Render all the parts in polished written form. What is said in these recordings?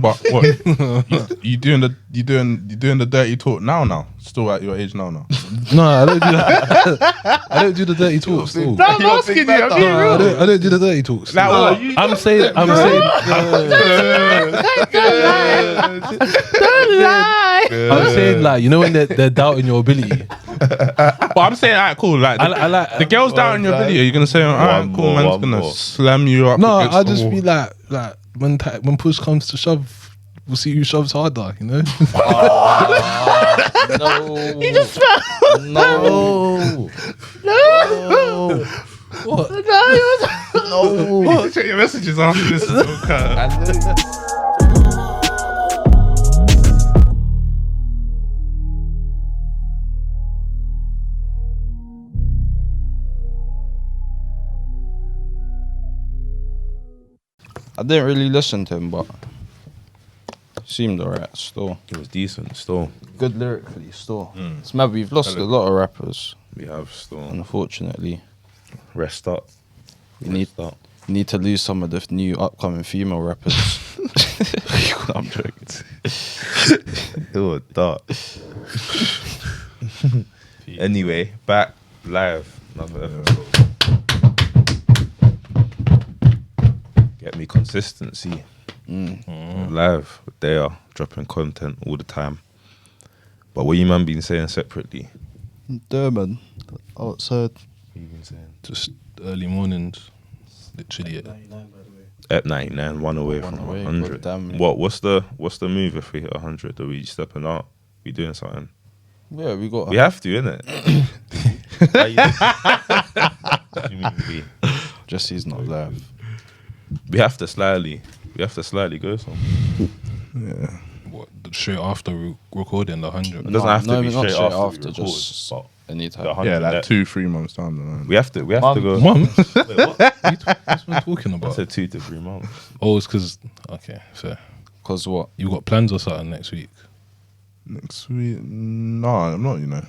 But what? you doing the dirty talk now? Still at your age now? No, I don't do that. I don't do the dirty talks. I'm asking you. I'm being real. I don't do the dirty talks. Like, what? I'm saying. Don't lie. I'm saying, like, you know when they're doubting your ability. But I'm saying, alright, cool. Like, I like the girls doubting your ability. Are you gonna say, alright, cool, man's gonna slam you up? No, against I'll the just wall? be like when push comes to shove, we'll see who shoves harder. You know. No. You just felt. No. What? No. Check your messages after this. I didn't really listen to him, but seemed alright still. It was decent still. Good lyrically still. It's mad, we've lost a lot of rappers, We have still. unfortunately. Rest up. You need to lose some of the new upcoming female rappers. I'm joking. It was dark. Anyway, back live. Another episode. Get me consistency. Live. They are dropping content all the time. But what you man been saying separately? Durban, outside. What you been saying? Just early mornings, literally. At 99, one away from away, 100. goddamn. What's the move if we hit 100? Are we stepping out? We doing something? Yeah, we got. We have to, innit? What do you mean we? Jesse's not live. We have to slightly go some. Yeah. What, straight after recording the 100? It doesn't have to no, be not straight straight after, after, we record, just but anytime. the 100 Yeah, like that- 2-3 months down the line. We have to go. Months? Wait, what? What are you talking I about? said 2 to 3 months. Oh, it's because, okay, fair. Cause what? You got plans or something next week? Next week? No, I'm not, you know.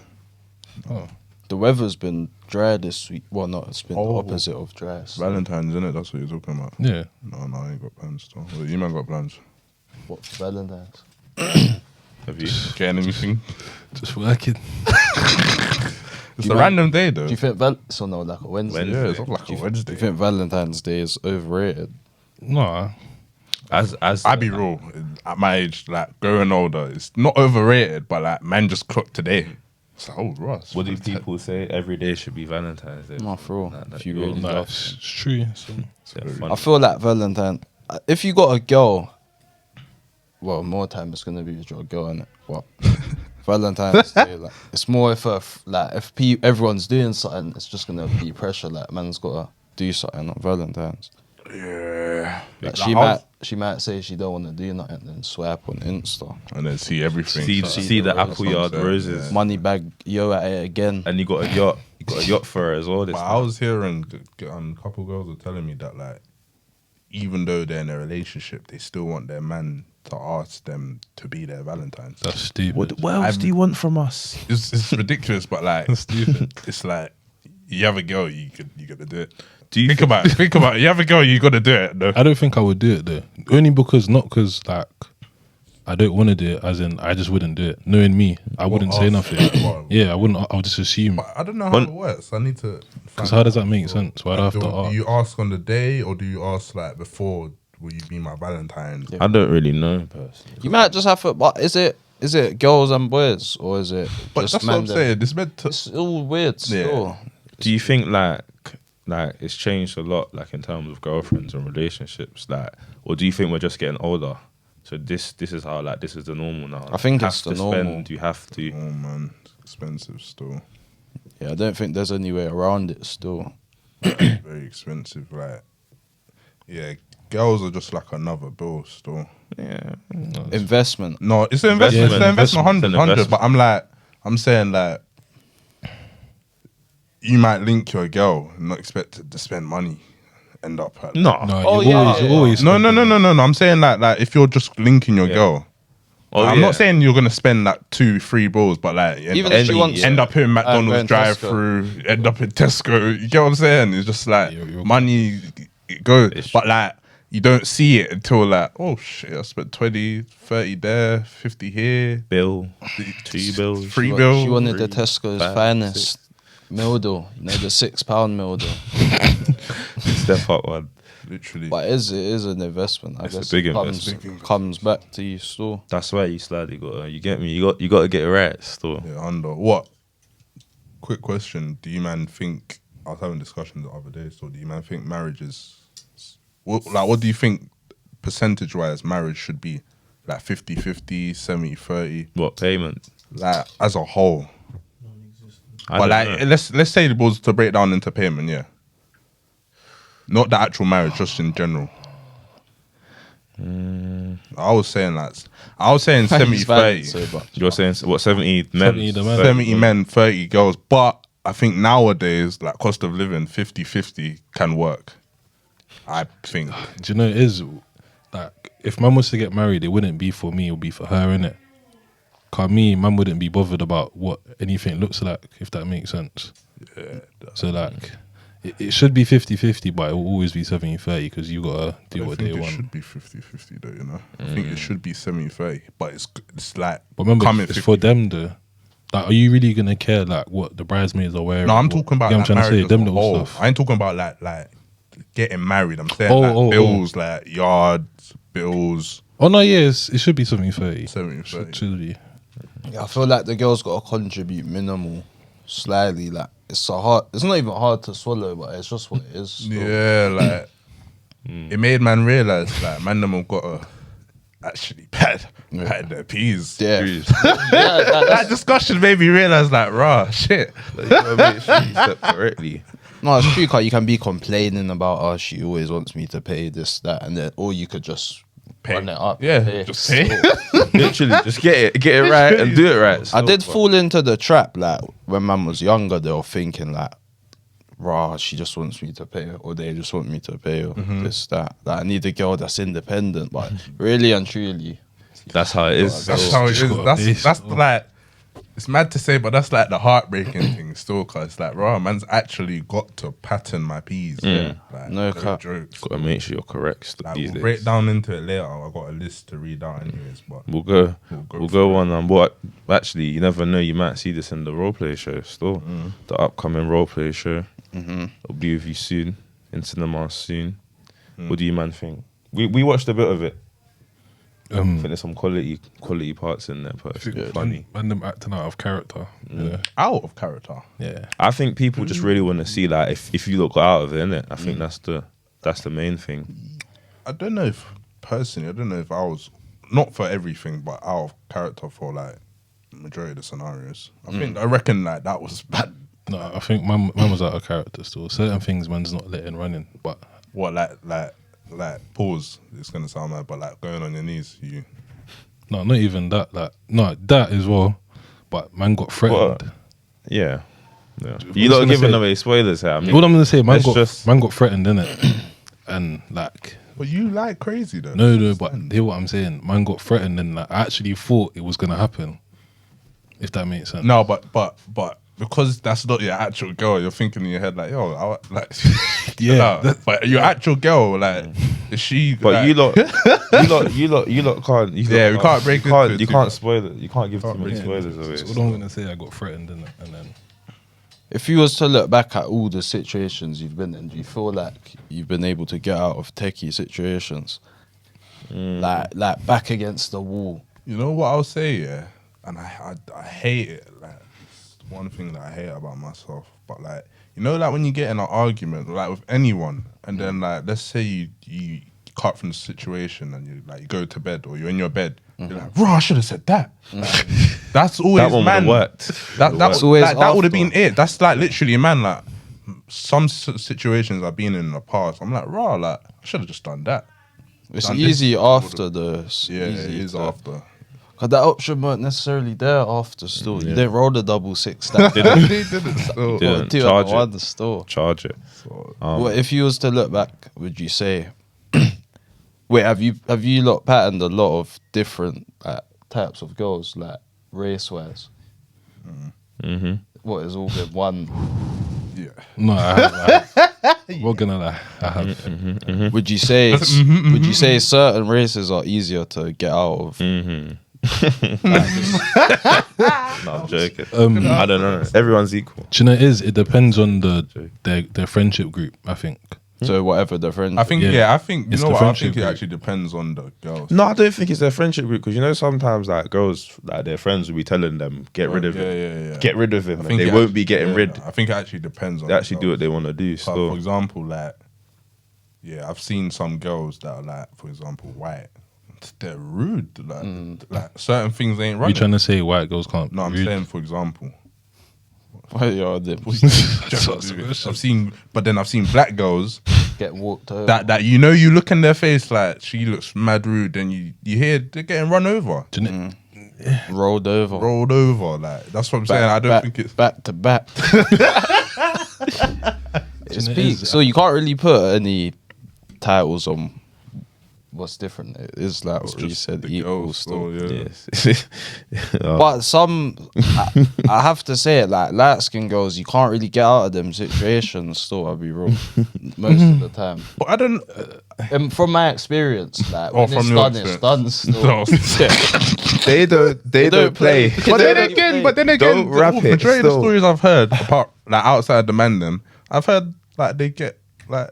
Oh. The weather's been dry this week. Well, no, it's been the Oh. opposite of dry. So Valentine's, innit? That's what you're talking about. Yeah. No, I ain't got plans still. Well, you man got plans. what, Valentine's? Have you? Getting anything? Just working. It's a random day, though. Do you think so? No, like a Wednesday. Yeah, it's not like a Do Wednesday. you think Valentine's Day is overrated? Nah. As I be real. At my age, like, growing older, it's not overrated, but, like, man just clocked today. It's like, oh, Ross. what do people say? Every day should be Valentine's Day. No, for real. Nah, If you you're- really Nah, love it's true. So, Yeah, fun. I feel like Valentine. If you got a girl, well, more time it's gonna be with your girl, innit? What? Valentine's Day, like it's more if everyone's doing something, it's just gonna be pressure. Like man's gotta do something on Valentine's. Yeah. Like Like, she might say she don't want to do nothing, then swipe on Insta. and then see everything. See the apple yard Yeah. roses, Money bag, yo at it again. and you got a yacht. You got a yacht for her as well. This But I was hearing a couple girls were telling me that, like, even though they're in a relationship, they still want their man to ask them to be their Valentine's. that's stupid. what else do you want from us? It's ridiculous, but like, Stupid. it's like you have a girl, you gotta do it. Do you Think about it. You have a girl, you gotta do it. No. I don't think I would do it though. Only because, not because like I don't want to do it, as in I just wouldn't do it. Knowing me, I wouldn't say ask? nothing. What? Yeah, I wouldn't. I'll just assume. But I don't know how it works. I need to. Because how does that make sense? Why do I have to do ask? you ask on the day, or do you ask like before? Will you be my Valentine's? Yeah. I don't really know personally. You might just have to. But is it girls and boys or is it But just that's what men? I'm saying. It's meant to. It's all weird. Still. Do you think like it's changed a lot, like in terms of girlfriends and relationships, like, or do you think we're just getting older? So this is how, like, this is the normal now. I think You it's have the to normal. spend, you have to. Oh man, it's expensive still. Yeah, I don't think there's any way around it. Still. Very expensive. Like, yeah, girls are just like another bill still. Yeah. Investment. No, it's an investment. Yeah, It's an investment. it's an 100. investment. But I'm saying like, you might link your girl, not expect to spend money, end up at No. No, Oh, you yeah, always, yeah. you always. No. I'm saying like if you're just linking your girl. Oh, I'm yeah. not saying you're gonna spend like 2-3 bills, but like Even if she wants- end up in McDonald's going drive-through, end up in Tesco. You get what I'm saying? It's just like You're- money goes, It's but like you don't see it until like, oh shit, I spent 20, 30 there, 50 here. Bill, 2 bills. 3 bills. She wanted the Tesco's 5, finest mildo, you know, the £6 mildo. Step up one. Literally. But it is an investment. I It's a guess big it investment. comes back to your store. That's why you slightly got. You get me. You got to get it right. Still. Yeah, under. What? Quick question. Do you man think, I was having a discussion the other day, so do you man think marriage is, what do you think percentage-wise marriage should be? Like 50-50, 70-30? What payment? Like, as a whole. I But don't like, know. let's say it was to break down into payment, yeah. Not the actual marriage, just in general. I was saying 70-30. So, but You're saying what 70 men? 70 the man. 70 men, 30 girls. But I think nowadays, like cost of living, 50-50 can work. I think. Do you know it is like if man was to get married, it wouldn't be for me, it would be for her, innit? Cause me, man wouldn't be bothered about what anything looks like, if that makes sense. Yeah. So like it should be 50-50, but it will always be 70-30 because you gotta do I what think they it want. should be 50-50 though, you know? I think it should be 70-30, but it's like But remember, coming it's for 50-50. them though. Like, are you really gonna care like what the bridesmaids are wearing? No, I'm What- talking about yeah, I'm like trying to marriage say as them a little whole. stuff. I ain't talking about like getting married. I'm saying Oh. bills, like yards, bills, Oh no, yes, it should be 70-30. 70-30. Should be. yeah, I feel like the girls got to contribute minimal, slightly. Like it's not even hard to swallow, but it's just what it is. still. Yeah, like it made man realise like man them have got to actually pad their peas. Yeah. That discussion made me realise like shit. You gotta make sure you step correctly. No, it's true. 'Cause you can be complaining about, oh, she always wants me to pay this, that, and then, or you could just Pay. run it up. Yeah, pay. just pay. Literally, just get it right and do it right. I Still, did but- fall into the trap, like when man was younger, they were thinking like, she just wants me to pay her, or they just want me to pay her, this, that. Like, I need a girl that's independent, but really and truly, That's how it is. That's still. how it Just is. got a That's base. that's like it's mad to say, but that's like the heartbreaking thing still, cause it's like man's actually got to pattern my peas. Yeah. Like, No cap. jokes. Gotta make sure you're correct. Still, Like, these we'll days. break down into it later. I got a list to read out anyways, but We'll go We'll go on what actually you never know, you might see this in the roleplay show still. The upcoming roleplay show. It'll be with you soon, in cinema soon. What do you man think? We watched a bit of it. I think there's some quality parts in there, but it's funny. Man, them acting out of character. Yeah. out of character. Yeah. I think people just really want to see like if you look out of it, innit? I think that's the main thing. I don't know if personally, I don't know if I was not for everything, but out of character for like majority of the scenarios. I reckon like that was bad. No, I think man was out of character still. Certain things man's not letting running, but What like pause? It's gonna sound mad, but like going on your knees, you. no, not even that. Like no, that as well. But man got threatened. What? Yeah. You was lot gonna are giving say- away spoilers here. I mean, All I'm gonna say, man let's got threatened, innit? And like But you like crazy though. no, but hear what I'm saying. Man got threatened, and like, I actually thought it was gonna happen. If that makes sense. No, but because that's not your actual girl, you're thinking in your head like, yo, Yeah, no, but your actual girl, like, is she? But like, you lot can't. Yeah, we can't break You can't, into you it can't too. spoil it. You can't give too many Yeah, spoilers of that's it. all I'm gonna say. I got threatened, innit? And then if you was to look back at all the situations you've been in, do you feel like you've been able to get out of techie situations? Like back against the wall. You know what I'll say, yeah, and I hate it. Like, it's one thing that I hate about myself. But like, you know, like when you get in an argument, like with anyone, and then like, let's say you cut from the situation and you go to bed or you're in your bed, you're like, bro, I should have said that. Like, that's always That one would have man. worked. That's always like, that would have after. been it. That's like literally, man. Like some situations I've been in the past, I'm like, raw, like I should have just done that. It's Done easy this. after the. Yeah, it is after. Because that option weren't necessarily there after still. You didn't roll the double six stack. They didn't still. Didn't. Two Charge at it. one still. Charge it. What if you was to look back? Would you say? Wait, have you lot patterned a lot of different types of girls, like race wise? Mm-hmm. What has all been one? Yeah. no, I Not gonna lie, I have. Would you say would you say certain races are easier to get out of? No, I'm joking. I don't know. Everyone's equal. Do you know what it is? It depends on their friendship group, I think. So whatever the friend. I think Yeah. I think you It's know the what I friendship think it group. actually depends on the girls. No, I don't think it's their friendship group because you know sometimes like girls like their friends will be telling them get rid of him, Yeah. get rid of him, I and think they it won't actually- be getting yeah, rid. I think it actually depends on They the actually do girls. what they want to do. For Still, example, like, yeah, I've seen some girls that are like, for example, white. They're rude. Like certain things ain't You right. trying to say white girls can't? No, I'm be rude? saying, for example, I've seen black girls get walked over. that you know, you look in their face like she looks mad rude, and you hear they're getting run over, Do you know- rolled over. rolled over. Like that's what I'm saying. I don't think it's back to back. It's know, it peak. is- So you can't really put any titles on what's different. It is like what you just said, the equal girls, still. yes. But some, I have to say it, like light skinned girls, you can't really get out of them situations. Still, I'll be real, most of the time. But I don't. From my experience, like when from it's your done, it's experience. done. Still, No. they don't play. But then don't again, play. Don't rap it, Majority of the still. stories I've heard, apart like outside the man, them, I've heard like they get like.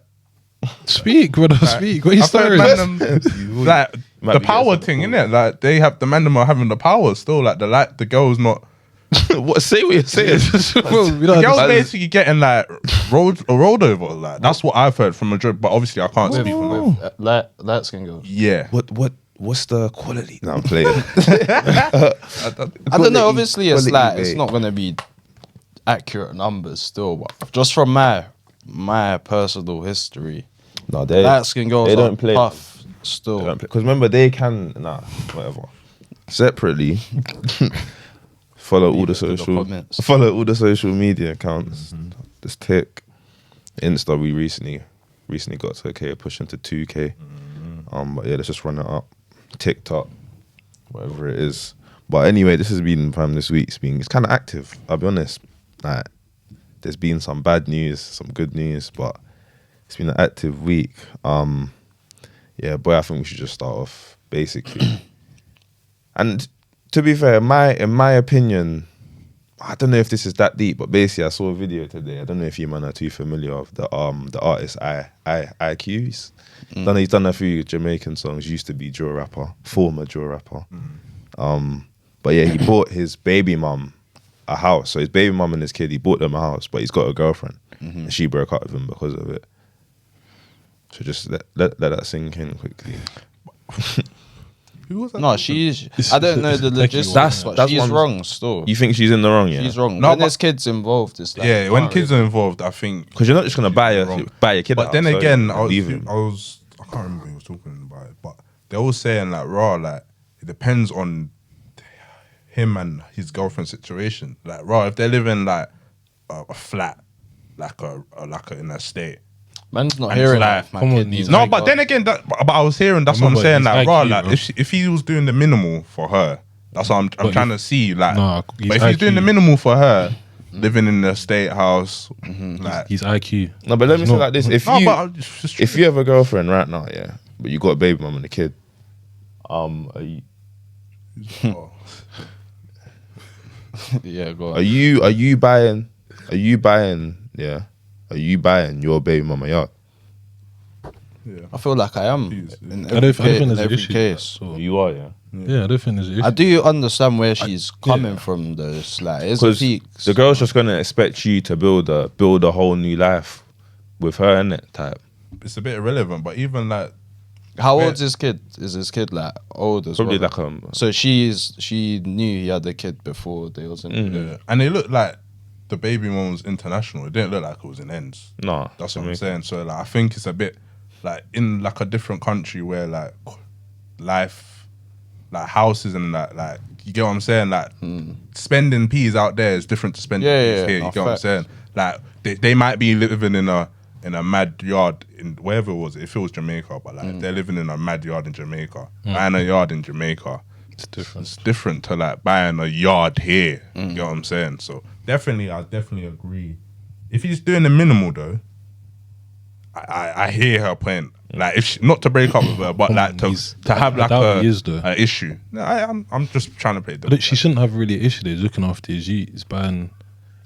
Speak, brother. Speak. What are you I've heard starting? man them, like Might the be power getting thing, innit? Like they have the man them are having the power still. Like the girls not. What? Say what you're saying. The girls basically getting like rolled over. Like that's what I've heard from majority. But obviously I can't speak on that. light skinned girls. Yeah. What's the quality? No, I'm playing. I don't know. Obviously, it's quality, like it's mate. not going to be accurate numbers still, but just from my personal history, No, they light skinned girls they are don't play. tough still. Because remember, they can whatever. Separately, follow all the to the social comments. follow all the social media accounts. Just tick Insta. We recently got to 1K, pushing to 2K. But yeah, let's just run it up. TikTok, whatever it is. But anyway, this has been this week. It's kind of active. I'll be honest. Like, there's been some bad news, some good news, but it's been an active week. Yeah, boy, I think we should just start off basically. And to be fair, in my opinion, I don't know if this is that deep, but basically, I saw a video today. I don't know if you man are too familiar with the artist IQ. He's done a few Jamaican songs. Used to be drill rapper, former drill rapper. But yeah, he bought his baby mum a house. So his baby mum and his kid, he bought them a house, but he's got a girlfriend, and she broke up with him because of it. So just let that sink in quickly. Who was that? No, she's. I don't know the logistics, That's but she's one- wrong still. You think she's in the wrong, yeah? She's wrong. No, when but- there's kids involved, it's like Yeah, when kids are involved, I think. Because you're not just gonna buy wrong. your kid. But out, then so again, you I leave him. can't remember who was talking about it, but they're all saying like, like it depends on him and his girlfriend's situation. Like, if they're living like a flat, like a in a state. man's not And hearing it's like, that. My come kid on, needs he's No, to but go. then again, but I was hearing. That's what I'm Remember, saying. he's Like, IQ, like bro. if he was doing the minimal for her, that's what I'm But trying to see. Like, Nah, but he's if he's doing IQ. the minimal for her, living in a state house, like, He's IQ. No, but let me say No. like this: no, but it's just if you have a girlfriend right now, yeah, but you got a baby mum and a kid, are you Oh. Yeah, go on. are you buying your baby mum a yacht? Yeah. I feel like I am. Please, yeah. In I every, don't think in there's an every issue. case. So, You are, yeah. yeah, I don't think there's an issue. I do understand where she's coming from, though. It's like it's Because peaks. the girl's just gonna expect you to build a whole new life with her, innit? Type. It's a bit irrelevant, but even like How Yeah. old's his kid? Is his kid like old as Probably well? like So she knew he had a kid before they was in. yeah. And it looked like the baby one was international. It didn't look like it was in ends. nah. That's what I'm saying. So like I think it's a bit like in like a different country where like life, like houses and that, like you get what I'm saying. Like spending peas out there is different to spending Yeah, peas yeah, here. You no, get what I'm facts. saying? Like they might be living in a mad yard in wherever it was. If it was Jamaica, but like they're living in a mad yard in Jamaica, buying a yard in Jamaica. It's different. It's different to like buying a yard here. You get what I'm saying? So I definitely agree. If he's doing the minimal though, I hear her point. Like, if she, not to break up with her, but like to have like doubt he is, though. a issue. No, I'm just trying to play. But she shouldn't have really an issue. He's looking after his youth. He's buying.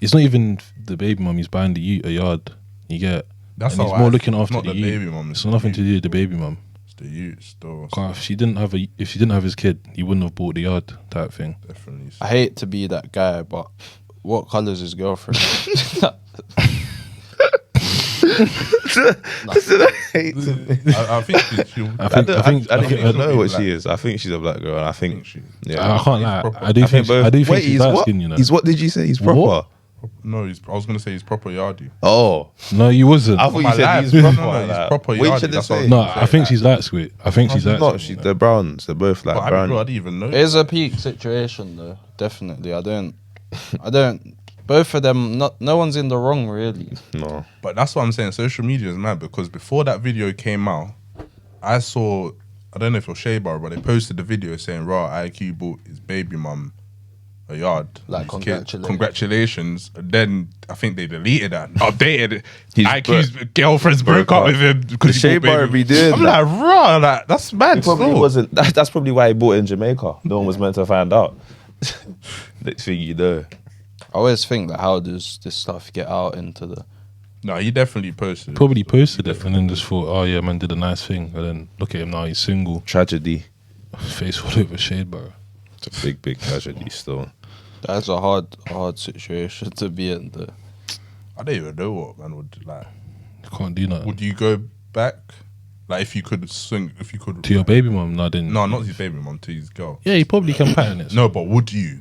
It's not even the baby mum. He's buying the youth a yard. You get. That's and how he's more I- looking it's after not the the youth. baby mum, It's it's got the nothing to youth. do with the baby mum. It's the youth still. If she didn't have his kid, he wouldn't have bought the yard type thing. Definitely. I hate to be that guy, but what colour's his girlfriend? I think she. I think. I don't even know what black. she is. I think she's a black girl. And I think she. yeah. I can't lie. proper. I do think. both- I do think Wait, she's he's light what? skin. You know. He's what did you say? He's proper. What? No, I was gonna say he's proper yardie. Oh, No, he wasn't. I thought you my said life. he's No, proper. no, he's like, proper what you yardie, should that's say? what No, I think she's light skin. I think she's light No, skin. they're browns. They're both like But I brown. didn't even know. It is a peak situation, though. Definitely, I don't. Both of them. No one's in the wrong, really. No, But that's what I'm saying. Social media is mad because before that video came out, I saw. I don't know if it was Shea Bar, but they posted the video saying, "Raw IQ bought his baby mum a yard." Like, His kid. congratulations. Congratulations. And then I think they deleted that, and updated it. His IQ's girlfriends broke up with him The because Shea Bar be doing I'm that. like, raw, like that's mad. He probably still. wasn't. That's probably why he bought it in Jamaica. No one was meant to find out. Next thing you know, I always think that how does this stuff get out into the? No, he definitely posted. it. Probably posted it and then just thought, oh yeah, man did a nice thing. And then look at him now, he's single, tragedy. face all over shade bar. It's a big tragedy still. That's a hard situation to be in. I don't even know what man would like. You can't do nothing. Would you go back? Like if you could swing, if you could To your baby mum? No, I didn't. No, not his baby mum, to his girl. Yeah, you probably can pattern it. No, but would you?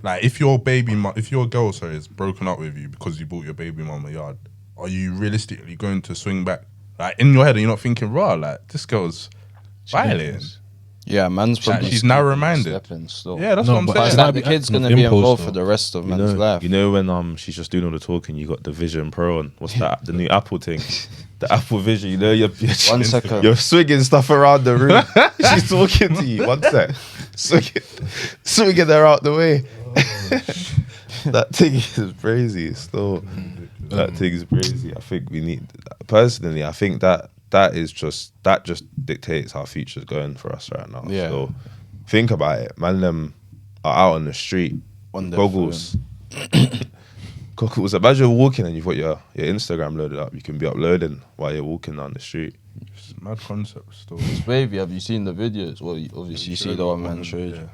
Like if your baby mum, if your girl, sorry, is broken up with you because you bought your baby mum a yard, are you realistically going to swing back? Like in your head, are you not thinking, raw, like this girl's violating? Yeah, man's probably she's narrow-minded. stepping still. Yeah, that's No, what I'm but saying. It's might like be the kid's acting gonna of be impulse, involved though. for the rest of You man's life. know when she's just doing all the talking, you got the Vision Pro on. What's that? The new Apple thing. The Apple Vision, you know, you're 1 second. you're swinging stuff around the room. She's talking to you. 1 sec. Swinging her out the way. That thing is crazy. Still, that thing is crazy. I think we need. Personally, I think that just dictates how future's going for us right now. Yeah. So think about it. Man, them are out on the street On their goggles. Goggles. Imagine walking and you've got your Instagram loaded up. You can be uploading while you're walking down the street. It's a mad concept still. Baby, have you seen the videos? Well, obviously you see the one man showed you.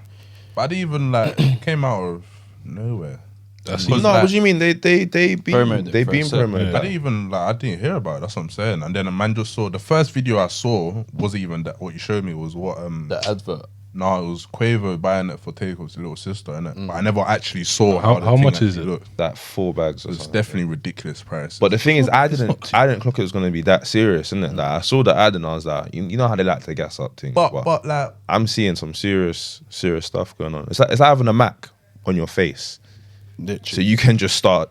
But I didn't even like it came out of nowhere. That's Because, No, like, what do you mean? They've been Promoted they've for been a sec. promoted. Yeah. I didn't even like. I didn't hear about it. That's what I'm saying. And then a man just saw the first video I saw wasn't even that. What you showed me was what The advert. No, it was Quavo buying it for Takeoff's little sister, innit? But I never actually saw How the thing much is actually it? looked. That 4 bags or It's something. definitely ridiculous price. But the thing is, I didn't clock it was going to be that serious, innit? Like, I saw the ad and I was like, you know how they like to gas up things. but like I'm seeing some serious stuff going on. It's like having a Mac on your face, so Literally. you can just start.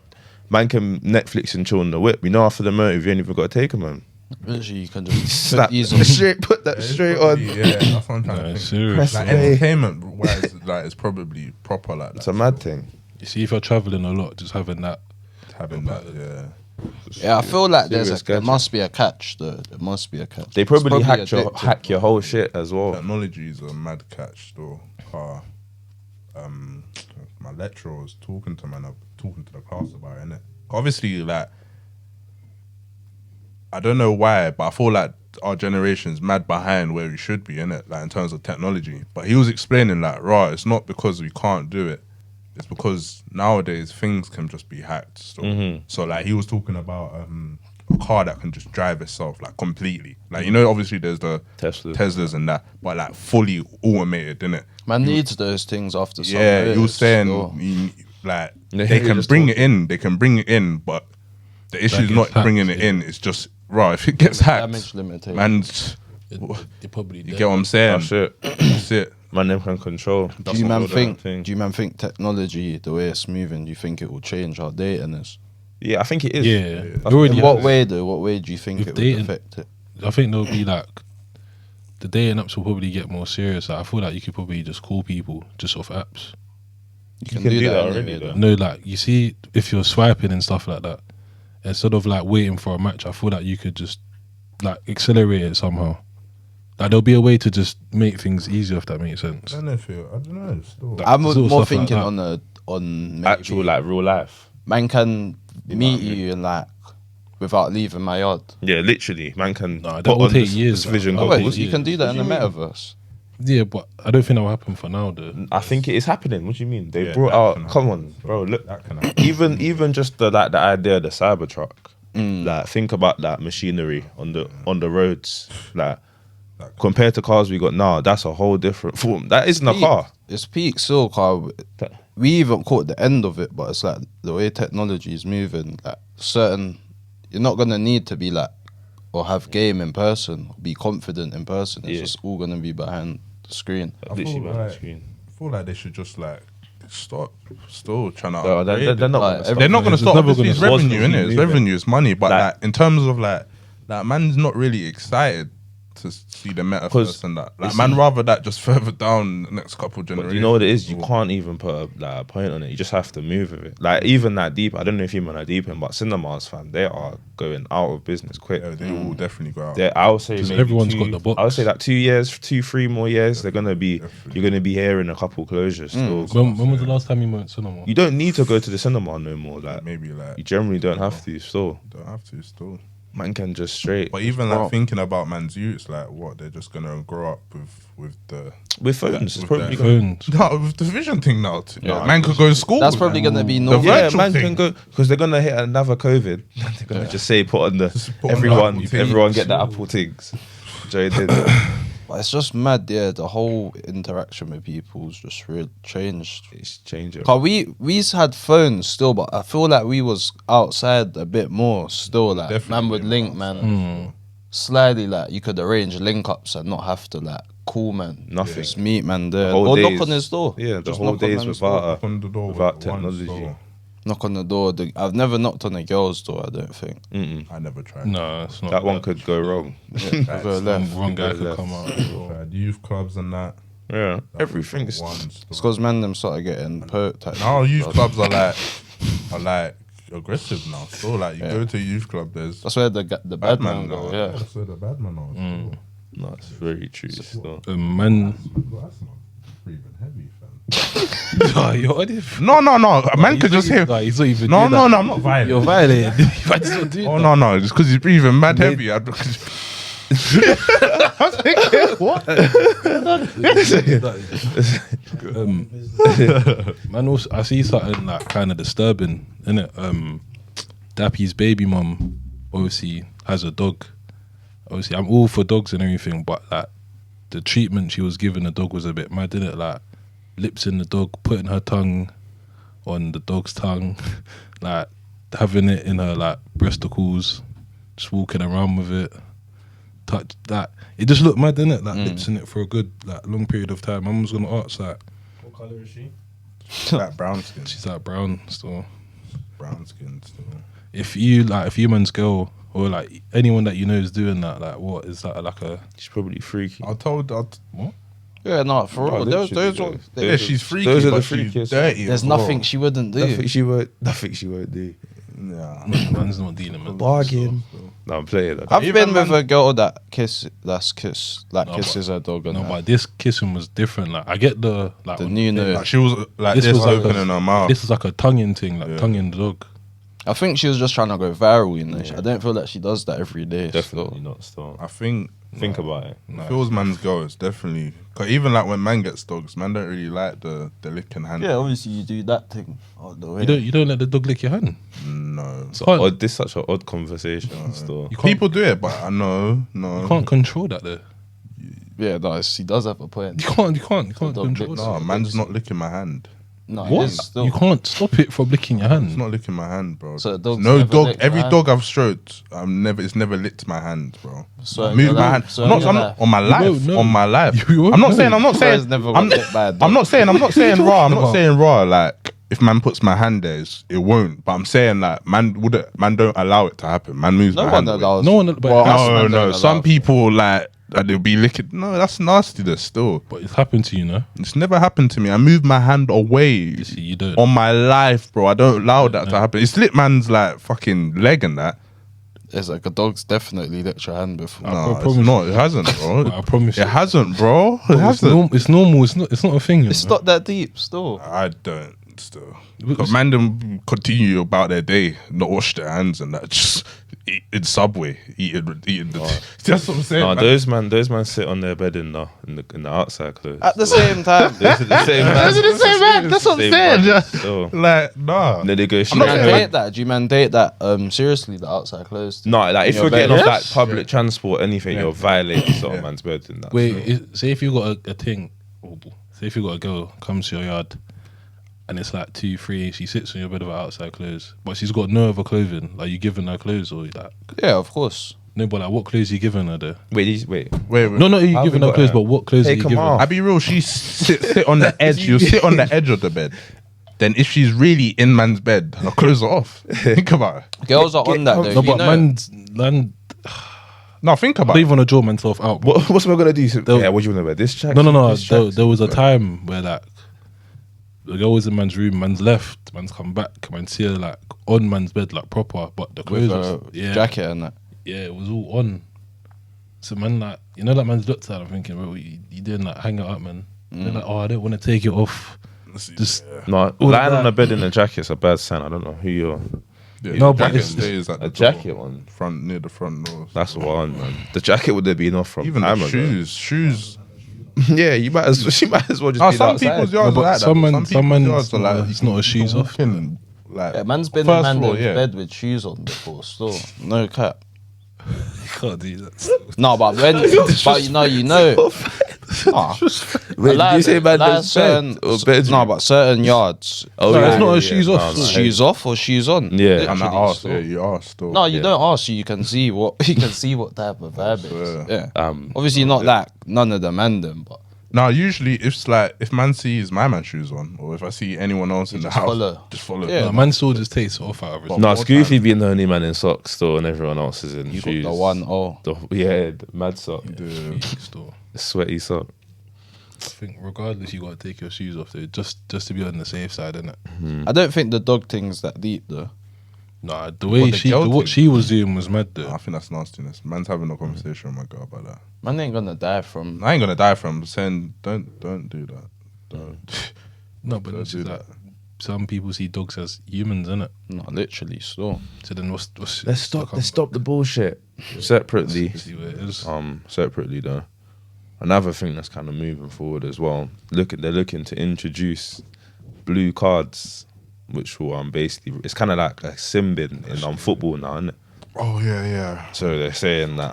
Man can Netflix and chill on the whip. You know, after the motive, you ain't even got to take 'em, man. Literally, you can just Snap put these on. straight, put that it's straight probably- on. Yeah, that's what I'm trying No, to it's think. serious. Like Play. entertainment wise, like it's probably proper like that. It's a mad thing. You see, if you're traveling a lot, just having that. Having that, yeah. Yeah, I feel like there Serious there gadget. must be a catch though. There must be a catch. They It's probably hack addictive. your whole shit as well. Technology is a mad catch though. My lecturer was talking to the class about it, innit? Obviously, like I don't know why, but I feel like our generation's mad behind where we should be, innit? Like in terms of technology. But he was explaining like, right, it's not because we can't do it. It's because nowadays things can just be hacked. So like he was talking about a car that can just drive itself like completely. Like you know, obviously there's the Teslas and that, but like fully automated, innit? Man needs those things after some Yeah, years, you were saying still. like Yeah, they we can just bring talked. it in. They can bring it in, but the issue is gets not hacked, bringing it yeah. in. It's just right. If it gets hacked, Damage limitation. man, They probably you get what I'm saying? That's it. That's it. Man, them can control. Do you man all the think? thing. Do you man think technology, the way it's moving, do you think it will change how dating is? Yeah, I think it is. Yeah, That's already In what has. way though? What way do you think With it dating- would affect it? I think there'll be like the dating apps will probably get more serious. Like, I feel like you could probably just call people just off apps. You can, can do, do that, that anyway, already, though. No, like you see, if you're swiping and stuff like that, instead of like waiting for a match, I feel like you could just like accelerate it somehow. Like there'll be a way to just make things easier, if that makes sense. I don't know. Still, Like, I'm little more stuff like thinking that. on maybe Actual like real life. man can You know meet what I mean? you and like without leaving my yard. Yeah, literally, man can Nah, that put will on take this, years, this vision man. Oh, That'll goggles. take you can do that in the What do you mean? metaverse. Yeah, but I don't think that will happen for now, though. I think it is happening. What do you mean? They Yeah, brought that out. can Come happen. on, bro. Look, that can happen. even just the idea of the Cybertruck. Like think about that machinery on the roads. Like compared to cars we got now, that's a whole different form. That isn't a car. It's peak still car. We even caught the end of it, but it's like the way technology is moving. Like certain, you're not gonna need to be like or have game in person, be confident in person. It's Yeah. just all gonna be behind the screen. Literally feel behind the like- screen. I feel like they should just like stop still trying to No, upgrade it. they're not. Like, gonna stop. They're not going to It's stop. never Obviously, it's gonna stop. revenue, innit? It's Moving. revenue, it's money. But Like- like in terms of like man's not really excited to see the metaverse and that. Like, man, rather that just further down the next couple But generations. you know what it is? You can't even put a point on it. You just have to move with it. Like even that deep. I don't know if you man are deep in, but cinemas, fam, they are going out of business quick. Yeah, they will definitely go out. I would say 'Cause maybe everyone's got the box. I would say that 2 years, 3 more years, they're gonna be. You're gonna be hearing a couple closures. Still. When was the last time you went to cinema? You don't need to go to the cinema no more. Like Maybe like you generally don't have to. Still, don't have to still. man can just straight But even like Bro. thinking about man's youths, like what they're just gonna grow up with the with phones. It's with probably that. gonna, Phones. no with the vision thing now. Yeah. Man could go to school. That's with probably that. gonna be The normal. yeah, virtual man thing. can go because they're gonna hit another COVID. They're gonna just say put on the put on the everyone Apple everyone things. get the Apple things. Joe did. But it's just mad, yeah. The whole interaction with people's just real changed. It's changing. Cause we's had phones still, but I feel like we was outside a bit more still. Like Definitely man would link, man. Slightly, like you could arrange link ups and not have to like call man. Nothing. Just meet man there whole or days- knock on his door. Yeah, the Just whole knock on days man's without door. a- Knock on the door without once, technology. so Knock on the door. I've never knocked on a girl's door. I don't think. I never tried. No, it's not. That one could go wrong. I've ever left. Wrong guy Go could left. come out. Tried youth clubs and that. Yeah, everything's. Once. It's because man them started getting poked. Type Now shit. youth clubs are like aggressive now. So like you go to a youth club, there's That's where the bad man go. Yeah. That's where the bad man are. No, it's very true. Still. Man, That's not breathing heavy, fam. nah, you're No, man could just hear. Nah, he's not even. No, doing no, that. no, I'm not violent. You're violating. Man, he's not doing Oh that. no, it's because he's breathing mad heavy. I'm thinking, what? Man, also, I see something like kind of disturbing, innit? Dappy's baby mum obviously has a dog. Obviously, I'm all for dogs and everything, but like the treatment she was giving the dog was a bit mad, didn't it? Like lips in the dog, putting her tongue on the dog's tongue, like having it in her like breasticles, just walking around with it. Touch that. It just looked mad, didn't it? Like lips in it for a good like long period of time. Mum was gonna ask like, What colour is she? Like brown skin. she's like brown still. Brown skin still. If you man's girl or like anyone that you know is doing that, like what is that like a She's probably freaky. what? Yeah, no, for Oh, real. Those literally, are, Yeah, she's freaky, those are the but she's freakiest dirty. there's as well. nothing she wouldn't do. Nothing she won't do. Yeah. Man's not dealing with Bargain. No, I'm playing that. I've Even been with man- a girl that kisses her dog and No, that. but this kissing was different. Like I get the like The on new thing, nose. Like she was like This this, was like opening her mouth. This is like a tonguing thing, like Yeah. tonguing the dog. I think she was just trying to go viral, you know. I don't feel like she does that every day. Definitely not. Still, I think about it. feels man's girl is definitely. Cause even like when man gets dogs, man don't really like the licking hand. Yeah, obviously you do that thing all the way. You don't let the dog lick your hand. No. So Can't- odd, this is such an odd conversation. Still, You can't, People do it, but I know, no. you can't control that though. Yeah, no, she does have a point. You can't dog control licks that. No, man's not licking my hand. No, it What? is still. You can't stop it from licking your hand. It's not licking my hand, bro. So the dog's no never dog. licked Every your hand? dog I've stroked, it's never licked my hand, bro. So in Move your my life- hand. so I'm in not, your I'm life. not on my life. won't know. On my life. You won't I'm not know. saying. I'm not So saying. it's never I'm, got licked by a dog. I'm not saying. I'm not saying raw. I'm not about? saying raw. Like if man puts my hand there, it won't. But I'm saying like man don't allow it to happen. Man moves No my one hand away. allows. No one, but, Well, it has- us No, man no. don't Some allow. people like they'll be licking. No, that's nastiness. Still, but it's happened to you, no? it's never happened to me. I move my hand away. You see, you don't. On my life, bro. I don't allow that to happen. It's lit man's like fucking leg and that. It's like a dog's definitely licked your hand before. No, it's promise not. It hasn't, bro. I promise It you. hasn't, bro. It It's, hasn't. it's normal. It's not a thing. You It's know? not that deep still. I don't still. But But man, them continue about their day, not wash their hands and that. Just eat in Subway, eating. That's what I'm saying. No, man. those man sit on their bed in the outside clothes. At the same time, Those are the same man. Those are the same man. That's what I'm Same saying. brothers, Yeah. still. Like, nah. And then they go. do you man saying- date that? Do you man date that? Seriously, the outside clothes. No, like if In your you're getting bed. off Yes. like public transport, anything, Yeah. you're violating sort of Yeah. man's bed. And that. Wait, say if you got a thing, say if you got a girl comes to your yard, and it's like 2, 3, she sits on your bed with her outside clothes, but she's got no other clothing. Like you giving her clothes or like Yeah, of course. no, but like what clothes you giving her though? wait. Wait. No, not you How giving we her got clothes, her? but what clothes Hey, are you come giving on. her? I be real. She sit on the edge. You sit on the edge of the bed. Then if she's really in man's bed, her clothes are off. Think about it. Girls are on that though. No, you but know. man, No, think I about don't it. even want to draw myself out. bro. What's man gonna do? So, They'll- yeah, what do you want to wear? This track? No. This track? There was a time where like the girl was in man's room, man's left, man's come back, man see her like on man's bed like proper, but the clothes With was a yeah, jacket and that. yeah, it was all on. So man, like you know, like man's looked at, I'm thinking, bro, you doing like hang it up, man. They're like, oh, I don't want to take it off. Just No, All lying that. on the bed in a jacket's a bad sign. I don't know who you're. Yeah, No, the but jacket it's- stays at the A door. jacket one. Front near the front door. That's the one, man. The jacket would have been off from Even time the ago. shoes. Yeah, she might as well just No, be some outside. people's no, yards but are like that. some but man, people's man's yards are like it's not a shoes you off. can, like, Yeah, man's been in first man's floor, yeah. bed with shoes on before. Still, no cap. Can't do that. No, but when, but you know. Nah. Wait, did you say man like there's bed or bedroom? No, but certain yards. Oh, No, yeah, it's not yeah, a yeah. shoes off. No, no. Shoes off or shoes on? Yeah. and I Literally, asked, still. yeah, you asked still. No, you Yeah. don't ask. You can see what type of vibe it is. Yeah. Yeah. Obviously not like none of them and them, but Now, usually, it's like if man sees my man shoes on, or if I see anyone else in the just house, follow. just follow. Yeah. No, man still just takes it off out of his. But- No, more Scoofy time. being the only man in socks still, and everyone else is in you shoes. got the one. Oh, The mad sock, Yeah. Still. the sweaty sock. I think regardless, you gotta take your shoes off though, just to be on the safe side, innit? I don't think the dog thing's that deep though. Nah, the way What, the girl what thing? she was doing was mad though. I think that's nastiness. Man's having a conversation with my girl about that. Man ain't gonna die from. I ain't gonna die from saying don't do that. Don't. No, but Don't it's do just that. like some people see dogs as humans, innit? No, literally, still. So then what's Let's stop the bullshit. Separately, See what it is. separately though. Another thing that's kind of moving forward as well. They're looking to introduce blue cards, which will basically it's kind of like a sim bin in football now, isn't it? Oh yeah. So they're saying that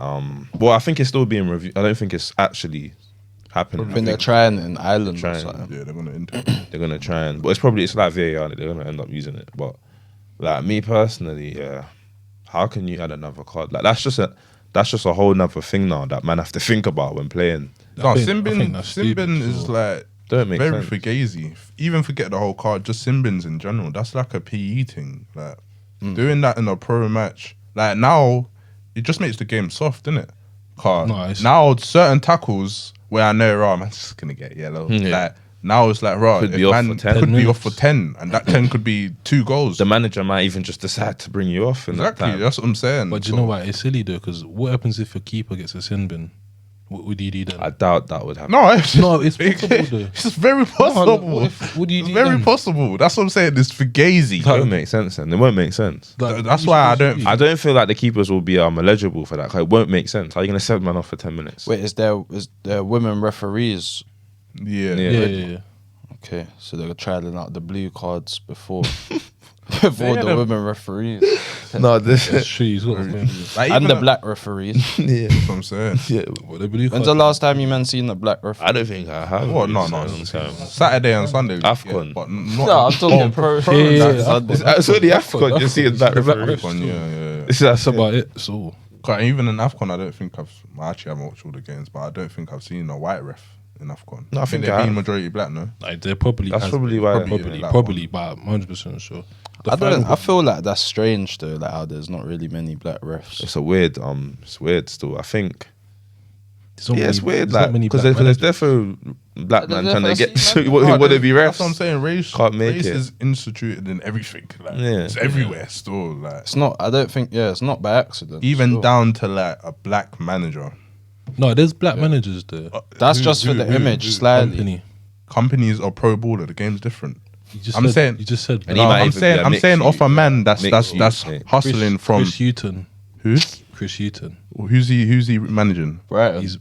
well, I think it's still being reviewed. I don't think it's actually happening. I think they're trying in Ireland or Trying. something. Yeah, they're gonna integrate. They're gonna try and, but it's like VAR. They're gonna end up using it. But like me personally, yeah, how can you add another card? Like that's just a whole nother thing now that man have to think about when playing. No, I think Simbin that's stupid, is so- like Don't make very sense. fugazi. Even forget the whole card, just Simbins in general. That's like a PE thing. Like doing that in a pro match. Like now, it just makes the game soft, innit? Car. No, it's- Now certain tackles where I know, right, man's just gonna get yellow. Yeah. Like now it's like, right, Could if be off man for 10 could be minutes. off for 10, and that 10 could be 2 goals. The manager might even just decide to bring you off in Exactly, that time. that's what I'm saying. But do you know what? It's silly though, because what happens if your keeper gets a sin bin? What would you do then? I doubt that would happen. No, it's No, it's possible though. It's very possible. What do you It's do very then? possible. That's what I'm saying. It's fugazi. That don't make sense then. It won't make sense. Like, That's you why I should- don't- I don't feel like the keepers will be eligible for that. 'Cause it won't make sense. How are you going to send man off for 10 minutes? Wait, is there women referees? Yeah. Yeah. Yeah. Okay, so they're trialing out the blue cards before before Yeah, the the- women referees No, this. That's true. He's got Like, and even the black referees. Yeah. That's what I'm saying. Yeah. what the blue When's card- the last time you man seen a black referee? I don't think I have. What? No, It's no. a long time. Saturday and Sunday. AFCON. Yeah, but not. No, I'm talking pro. Yeah, yeah, That's yeah. Sunday. I saw the AFCON, you see it that The black referee. refs. AFCON, yeah. That's That's about it. So Quite even in AFCON, I don't think I actually haven't watched all the games, but I don't think I've seen a white ref in AFCON. No, I think they're I being have. majority black, no? like there probably That's has probably been. why- probably Yeah, probably, but I'm 100% sure. The I don't. final- I feel like that's strange though. Like how there's not really many black refs. It's a weird. It's weird still. I think There's not Yeah, it's many- weird, there's not like many because black there's managers. defo black man There's trying to defo get see, who man. want to be refs. That's what I'm saying. Race, Can't make race it. is instituted in everything. Like, Yeah. it's everywhere still. Like It's not. I don't think. Yeah, it's not by accident. even still. down to like a black manager. No, there's black managers there. That's Who- just for who- the who- image, who- slightly. Company. Companies are pro baller. The game's different. You just I'm said, saying- you just said And No, he might I'm even saying be a I'm mixed saying off a youth, man that's mixed that's youth, yeah. hustling from Chris Hughton. who? Chris Hughton. Who's he managing? Right. He's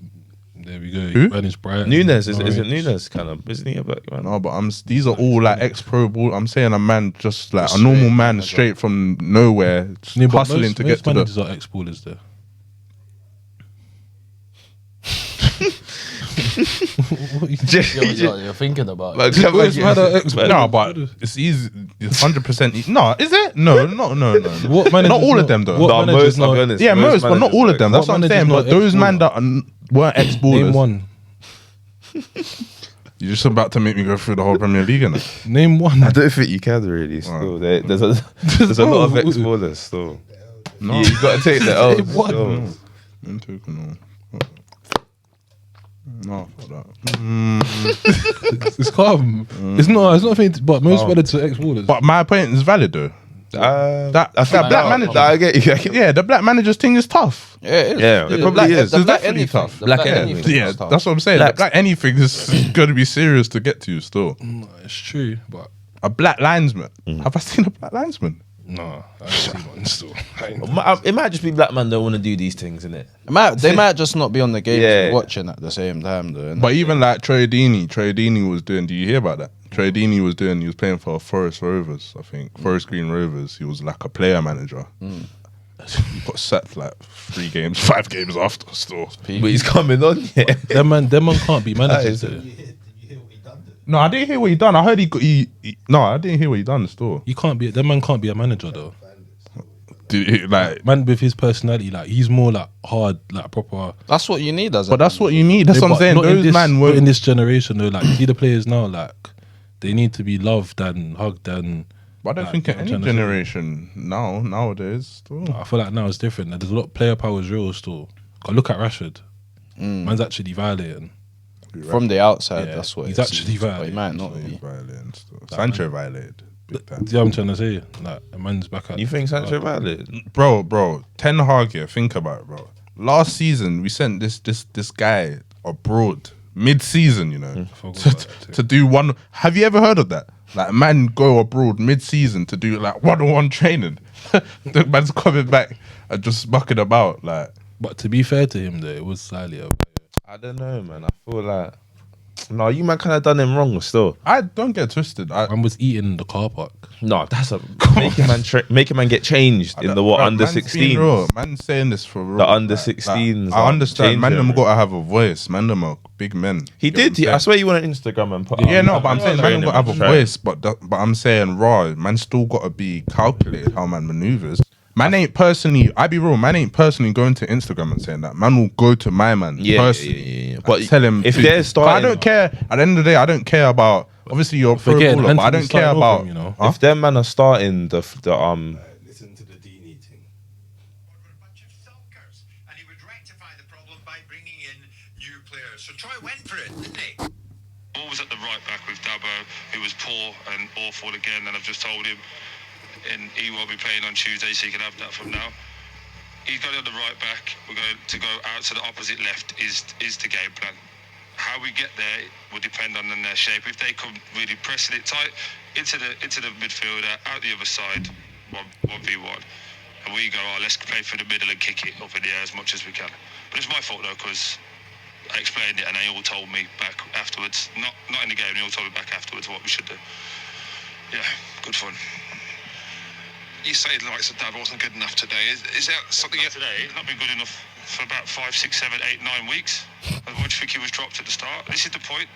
there. We go. Who? He managed Brighton. Nunes is Norwich. it Nunes kind of? Isn't he a black man? No, but these are all like ex-pro ball. I'm saying a man just like Just a normal straight man manager. straight from nowhere, just Yeah, but hustling most, to most get to the. managers are ex-ballers there. What you- You're thinking about Like, it. come Most on, man are yeah. ex-ballers. No, but it's easy. It's 100%. No, is it? No. What managers Not all of not- them though. what No, managers most, I'll not- be honest, Yeah, most, but not managers all are of them. That's what I'm managers saying. not But those man ex-baller? that weren't ex-ballers. Name one. You're just about to make me go through the whole Premier League, innit? Name one. I don't think you can really. Still, there's a lot of ex-ballers still. No. You got to take the L. What? still. I'm taking no, for that. It's calm. It's not. It's not. But most managers are ex-ballers. But my point is valid though. That I think black manager. I get you. I get Yeah, the black managers thing is tough. Yeah, it is. Yeah, it The probably black- is. The It's black definitely anything. tough. The Black black anything. anything. Yeah, is tough. that's what I'm saying. Black- The black anything is going to be serious to get to still. No, it's true. But A black linesman. Have I seen a black linesman? no, I don't see one still. It might just be black man don't want to do these things, innit? They might just not be on the games Yeah. you're watching at the same time, though. innit? But even like Troy Deeney was doing. Do you hear about that? Troy Deeney was doing. He was playing for Forest Rovers, I think. Forest Green Rovers. He was like a player manager. He got sacked like 5 games after. Still. But he's coming on, yeah. Them man can't be managers. That There. No, I didn't hear what he done. I heard No, I didn't hear what he done. Still, You can't be. That man can't be a manager though. like. Man with his personality, like he's more like hard, like proper. That's what you need as a But that's what you need. That's Yeah, what I'm but saying. not in Those this- man not won't. in this generation though. Like see the players now, like they need to be loved and hugged and. But I don't like, think you in know any what I'm trying to say? generation nowadays. Still. I feel like now it's different. Like, there's a lot of player power is real still. Cause look at Rashford. Man's actually violating. from the outside. Yeah, That's what he's it actually seems, but he violating. might not He's be. violating still. Sancho violated. Big time. Yeah, I'm trying to say. Like a man's back at. You think Sancho valid? Bro, Ten Hag here, think about it, bro. Last season we sent this guy abroad mid-season, you know, forgot to, about that too. to do one. Have you ever heard of that? Like a man go abroad mid-season to do like one-on-one training. The man's coming back and just mucking about like. But to be fair to him, though, it was slightly a. I don't know, man. I feel like no, you man kind of done him wrong still. I don't get twisted. Man was eating in the car park. No, that's a make a man get changed in the what Bro, under man's being 16. real. Man's saying this for real. The under Like, 16s I are understand. Man, changing, them bro. gotta have a voice. Man, them are big men. He You know did. what I'm I swear you went on Instagram and put. Yeah, up- no, but I'm saying man training don't got to have a and voice, but I'm saying raw, man still got to be calculated how man maneuvers. Man ain't personally, I be real, man ain't personally going to Instagram and saying that. Man will go to my man Yeah, personally. yeah. and But tell him if to. they're But I starting, don't care. At the end of the day, I don't care about. Obviously, you're a pro Forgetting baller, but I Anthony's don't care starting over about. him, you know. Huh? if them man are starting the Listen to the Deeney thing. Were a bunch of sulkers, and he would rectify the problem by bringing in new players. So Troy went for it, didn't he? Always at the right back with Dabo, who was poor and awful again, and I've just told him, and he won't be playing on Tuesday, so he can have that from now. He's going on the right back. We're going to go out to the opposite left is the game plan. How we get there will depend on their shape. If they come really pressing it tight into the midfielder, out the other side, 1v1, and we go, let's play through the middle and kick it up in the air as much as we can. But it's my fault though, because I explained it and they all told me back afterwards. Not in the game, they all told me back afterwards what we should do. Yeah, good fun. You say the likes of Dab wasn't good enough today. Is that something? Not today, it's not been good enough for about 5, 6, 7, 8, 9 weeks. Why do you think he was dropped at the start? This is the point.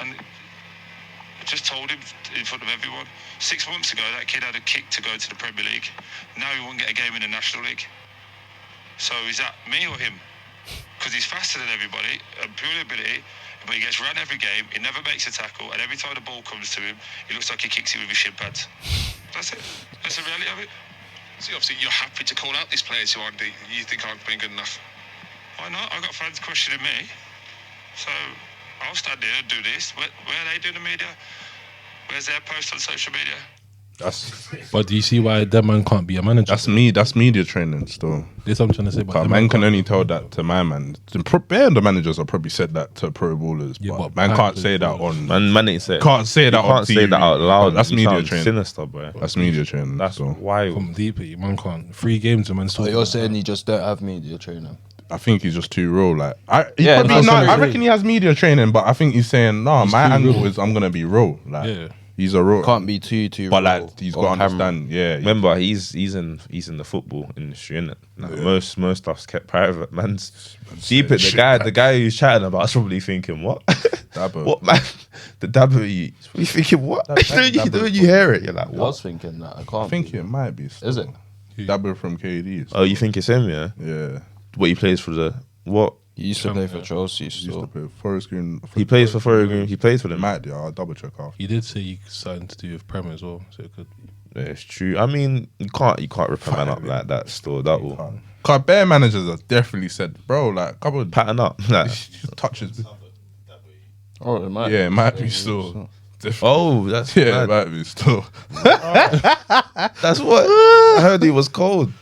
And I just told him in front of everyone. 6 months ago, that kid had a kick to go to the Premier League. Now he won't get a game in the National League. So is that me or him? Because he's faster than everybody, and pure ability, but he gets ran every game, he never makes a tackle, and every time the ball comes to him, he looks like he kicks it with his shin pads. That's it. That's the reality of it. So obviously you're happy to call out these players who you think aren't being good enough. Why not? I've got fans questioning me. So I'll stand here and do this. Where are they doing the media? Where's their post on social media? But do you see why that man can't be a manager? That's media training still. That's what I'm trying to say. But But that man can can't- only tell that to my man. The managers have probably said that to pro ballers, Yeah, but but man back can't to say that ballers. on. Man ain't say Can't say that you on can't say TV. that out loud. That's You media sound training. sinister, boy. That's media training. That's so. wild. From deeper, man can't. 3 games, and man. So you're saying you just don't have media training? I think he's just too real. Like, Yeah, I that's what I'm reckon he has media training, but I think he's saying, no, He's my too angle real. is I'm gonna be real. Like, Yeah. he's a real. Can't be too but real like, he's on got to camera. understand. Yeah, Remember, he's in the football industry, innit? Like most stuff's kept private. Man's deep it. The guy who's chatting about is probably thinking, what? Dabbo. What man? The Dabbo. You thinking what? When you hear it, you're like, I what? was thinking that. I can't. I think it might be. Still. Is it? Dabbo from KD. Oh, you think it's him? Yeah. Yeah. What he plays for the what? He used to play for Chelsea. He used to So play Forest Green. He plays for Forest Green. He plays for It them. might do. I'll double check after. He did say he signed to do with Prem as well, so it could be. Yeah, it's true. I mean, you can't rip a man up like that. Still, that will Cause bare managers have definitely said, bro, like a couple of pattern up. Like, touches. oh, it might. Yeah, it might be still. oh, that's Yeah, it mad. might be still. That's what I heard. He was cold.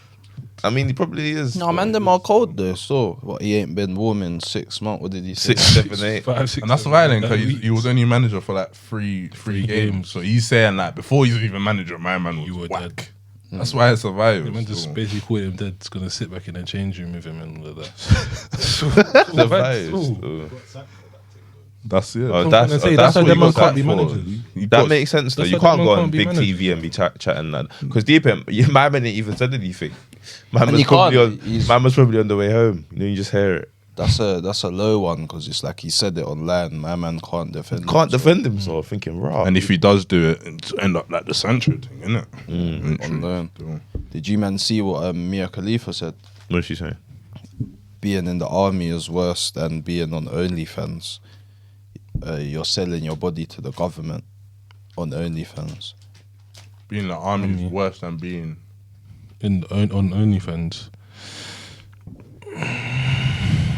I mean, he probably is. No, man, them are cold though. So what? He ain't been warm in 6 months. What did he say? 6, 7, 8. 5, 6, And that's 7, violent 8 because weeks. he was only manager for like three games. So he's saying like before he was even manager, my man was You were whack. dead. That's why it's survived. The man just so. basically called him dead. It's gonna sit back in the change room with him and all of that. The vibes. That's it. Oh, that's gonna say, that's that's why what them he man got can't that be for. managers. That makes sense though. That's You why can't them go man on can't be big managers. TV and be chatting that because deep in my man ain't even said anything. Man And was he probably can't. on. He's- Man was probably on the way home. You just hear it. That's a low one because it's like he said it online. My man can't defend. Can't himself defend himself. Thinking raw. And if he does do it, it's end up like the Sancho thing, innit? on loan. Did you man see what Mia Khalifa said? what's she saying? Being in the army is worse than being on OnlyFans. You're selling your body to the government on OnlyFans. Being in the army is worse than being. On OnlyFans.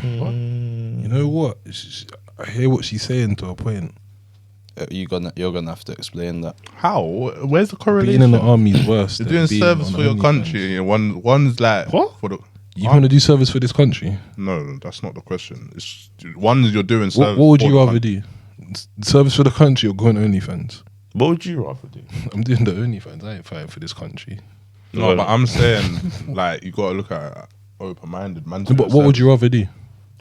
You know what? I hear what she's saying to a point. You're gonna have to explain that. How? Where's the Being correlation? in the army is worse. You're than doing being service on for your OnlyFans. country. And one's like What? for the. You want to do service for this country? No, that's not the question. It's one you're doing service. What would for you the rather country. do? Service for the country or go on OnlyFans? What would you rather do? I'm doing the OnlyFans. I ain't fighting for this country. No, but I'm saying like you got to look at it open-minded man. But what would you rather do?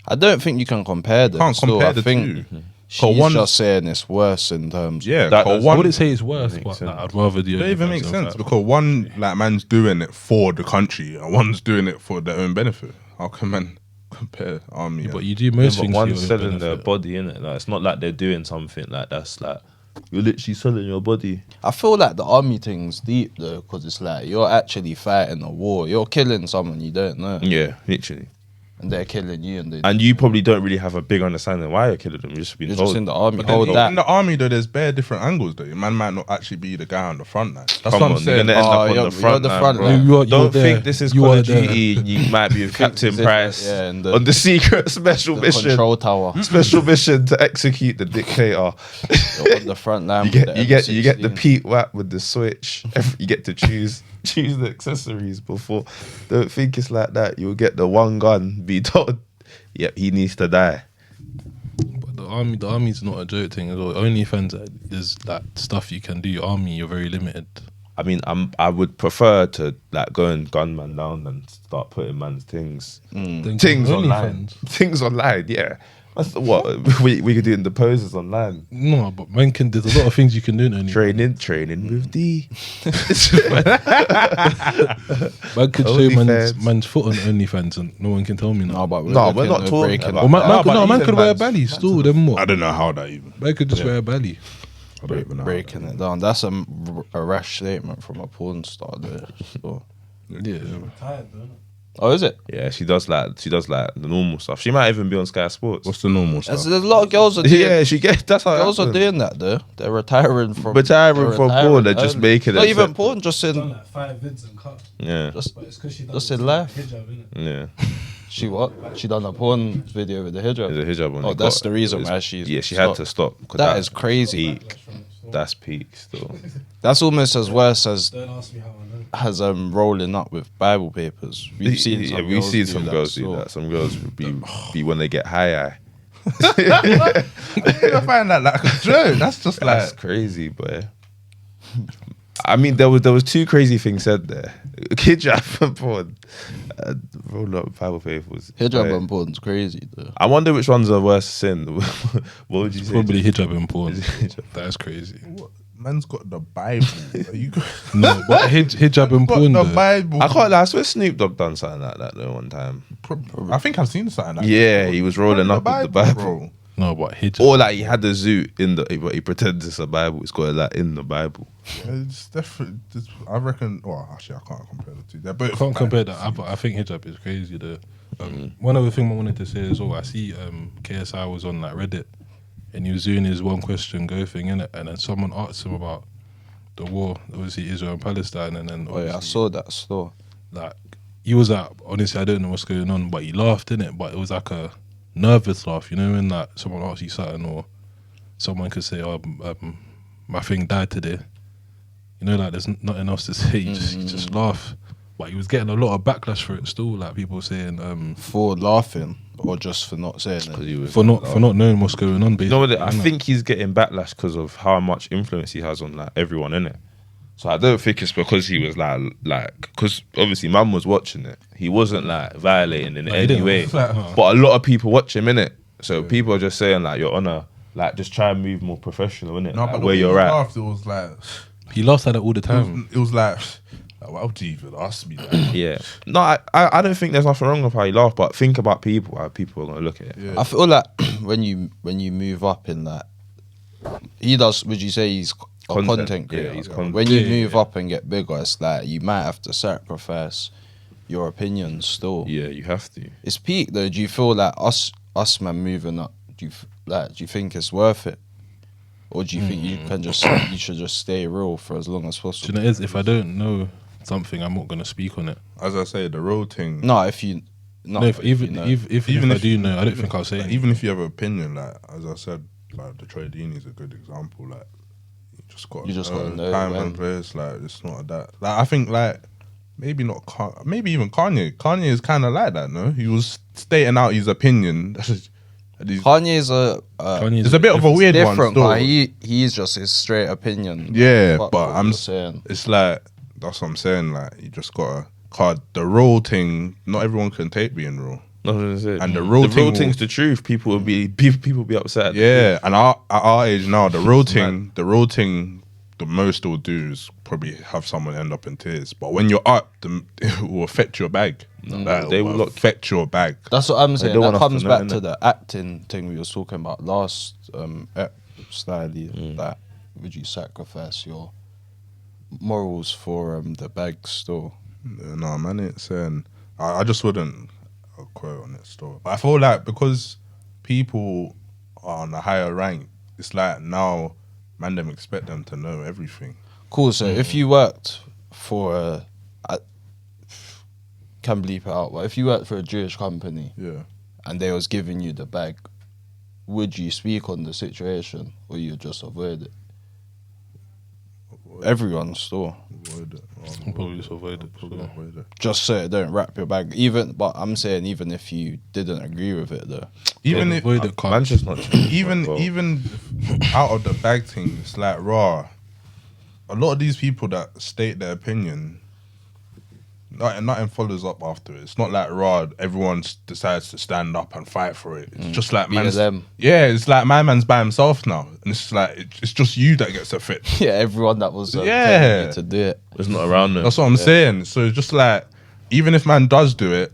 I don't think you can compare them. Can't Still, compare I the think two. she's one- just saying it's worse in terms. Yeah, That- cause that's- I one wouldn't say it's worse, Makes but sense. like, I'd rather do. it don't even OnlyFans make than sense fight. because one like man's doing it for the country and one's doing it for their own benefit. How can man compare army? Yeah, and- but you do most But things. one's for your selling their benefit. body, innit? Like, it's not like they're doing something like that's like you're literally selling your body. I feel like the army thing's deep though, because it's like you're actually fighting a war. You're killing someone you don't know, Yeah, literally. and they're killing you, and they. And you probably don't really have a big understanding why you're killing them. You're just being You're told. just in the army. But then Hold in that. the army though, there's bare different angles though. Man might not actually be the guy on the front line. That's Come what I'm on, saying. you're gonna end up on you're the front the line, front bro. line. You are Don't there. think this is You Call are of there. Duty. You might be with Captain this is- Price yeah, and on the secret special The mission. control tower. Special mission to execute the dictator. You're on the front line. You with get the M16. Pete Wap with the switch. You get to choose the accessories before. Don't think it's like that. You'll get the one gun. Be told, yep, he needs to die. But the army's not a joke thing as well. OnlyFans, there's like stuff you can do. Army, you're very limited. I mean, I would prefer to like go and gun man down and start putting man's things Things on online. OnlyFans. Things online, yeah. That's what we could do in the poses online. No, but man can. There's a lot of things you can do in OnlyFans. Training with D. Man could show OnlyFans. man's foot on OnlyFans and no one can tell me no. No, but we're No, we're looking not at talking breaking about Well, man, that. man, could, but no, man even could wear a man's- belly still. Then I what? don't know how that even. Man could just wear a belly. I don't even know. breaking it down. That's a rash statement from a porn star. There. So, Yeah. Oh, is it? Yeah, she does like the normal stuff. She might even be on Sky Sports. What's the normal stuff? There's a lot of girls are doing. Yeah, she gets. That's how Girls it are happens. doing that though. They're retiring from porn. They're just early. making Not it. even porn, just Done in like 5 vids and cut. Yeah, just But it's because she done Just it in with life. hijab, innit? yeah. she what? She done a porn video with the hijab. There's a hijab on. Oh, it. that's Got- the reason it's- why she. Yeah, she had to stop. 'Cause That is crazy. Peak. That's peak still. That's almost as worse as Don't ask me how I know. rolling up with Bible papers. We've seen yeah, some we've girls seen do some that, girls do so- that. Some girls would be when they get high. I find that like a joke. That's just like That's crazy, boy. I mean, there was two crazy things said there. Hijab and porn. Roll up Bible papers. Hijab Boy. and porn's crazy though. I wonder which one's the worst sin. What would you say? Probably hijab and porn. That is crazy. man's got the Bible. Are you No, but hijab and got porn. the though. Bible? I can't lie. I swear Snoop Dogg done something like that though one time. I think I've seen something like that. Yeah, he was rolling up with the Bible. bro. No, but hijab. Or like he had the zoo in the, but he pretends it's a Bible. It's got it like in the Bible. It's definitely. I reckon. Well, actually, I can't compare the two. They're both. Can't compare that. But I think hijab is crazy. Though. One other thing I wanted to say as well. I see KSI was on like Reddit, and he was doing his one question go thing in it, and then someone asked him about the war, obviously Israel and Palestine, and then Oh yeah, I obviously, saw that store. like he was like, honestly, I don't know what's going on, but he laughed in it, but it was like a nervous laugh, you know, when like someone asks you something, or someone could say, "Oh, my thing died today," you know, like there's nothing else to say. You just laugh. But he was getting a lot of backlash for it still, like people saying For laughing or just for not saying it. for not knowing what's going on. Basically, No, I think he's getting backlash because of how much influence he has on like everyone in it. So I don't think it's because he was like because obviously Mum was watching it. He wasn't like violating in he any didn't. way, but a lot of people watch him in it. So people are just saying like, "Your Honor, like just try and move more professional in it, No, like, but where you're at." Laughed, it was like. he laughs at it all the time. It was like. Why would you even ask me that? Yeah, no, I don't think there's nothing wrong with how you laugh, but think about people, how people are gonna look at it. Yeah. I feel like when you move up in that, he does. Would you say he's a content creator? Yeah, he's content. When you Yeah, move up and get bigger, it's like you might have to sacrifice your opinions. Still, Yeah, you have to. it's peak though. Do you feel like us man moving up? Do you think it's worth it, or do you think you can just you should just stay real for as long as Do possible? you know, what it is, if I don't know something, I'm not gonna speak on it. As I say, the road thing. No, if you no, No, if, you even know. if Even I if- do know, I don't think I'll say Like, it. even if you have an opinion, like as I said, like Detroit Dini is a good example. Like you just got to know time when. and place. Like it's not that. Like I think like maybe not. Maybe even Kanye. Kanye is kind of like that. No, he was stating out his opinion. And he's- Kanye's Kanye's it's a bit of a weird one. different, Still. but he's just his straight opinion. Yeah, Fuck but what I'm you're saying. It's like that's what I'm saying. Like you just gotta card the real thing. Not everyone can take being real. That's it. And the real thing will- thing's the truth. People will be upset. Yeah, and at our age now, the real thing, the most it will do is probably have someone end up in tears. But when you're up, it will affect your bag. Like, they it will affect your bag. That's what I'm saying. don't That want us to comes know, back innit? to the acting thing we was talking about last style. That would you sacrifice your morals for the bag store? No, man, it's saying I just wouldn't quote on it still. But I feel like because people are on a higher rank, it's like now man them expect them to know everything. Cool. So if you worked for I can bleep it out, but if you worked for a Jewish company Yeah. and they was giving you the bag, would you speak on the situation or you just avoid it? Everyone's store. Avoid it. I'll probably just avoid it. Avoid it. Just so it don't wrap your bag. But I'm saying even if you didn't agree with it though. Even if avoid it, Man's just not. even out of the bag thing, it's like raw. A lot of these people that state their opinion, nothing follows up after it. It's not like raw. Everyone decides to stand up and fight for it. It's just like Me and them. Yeah, it's like my man's by himself now, and it's like it's just you that gets affected. Yeah, everyone that was telling Yeah. you to do it. It's not around them. That's what I'm saying. So it's just like, even if man does do it,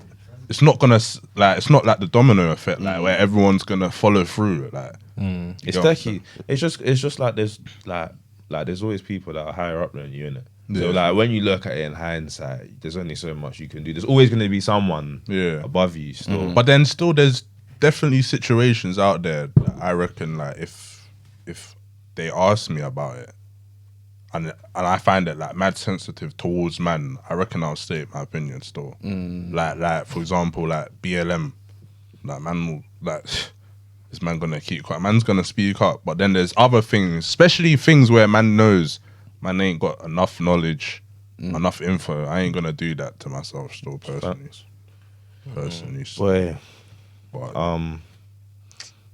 it's not gonna it's not like the domino effect, like where everyone's gonna follow through. Like It's Yeah. techie. It's just like there's like there's always people that are higher up than you, innit? So like when you look at it in hindsight, there's only so much you can do. There's always going to be someone above you still. But then still, there's definitely situations out there that I reckon, like, if they ask me about it, and I find it like mad sensitive towards man, I reckon I'll state my opinion still. Like for example, like BLM, like man will, like is man gonna keep quiet? Man's gonna speak up. But then there's other things, especially things where man knows man ain't got enough knowledge, enough info. I ain't gonna do that to myself still personally. Boy. But,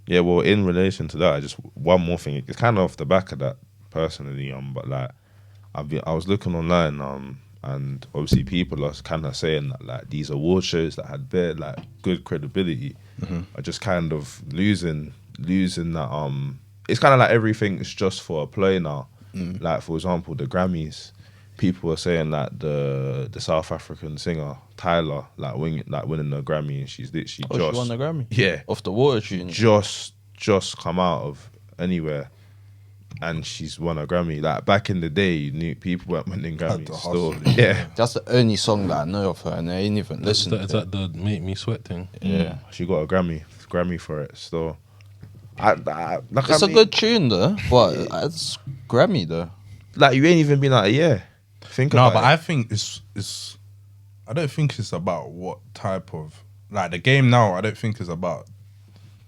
yeah, well, in relation to that, just one more thing. It's kind of off the back of that personally, but like I was looking online, and obviously people are kind of saying that like these award shows that had bare like good credibility are just kind of losing that. It's kind of like everything's just for a play now. Like for example, the Grammys. People were saying that the South African singer Tyler winning the Grammy, and she's literally she won the Grammy. Yeah, Off the water tune. just come out of anywhere, and she's won a Grammy. Like back in the day, you knew people weren't winning Grammys. Still, yeah, That's the only song that I know of her, and I ain't even listened Is to that the Make Me Sweat thing? Yeah. she got a Grammy for it. Still, It's a good tune though, but it's Grammy though. Like you ain't even been out a year. Think no, about but it. I think it's. I don't think it's about what type of like the game now. I don't think it's about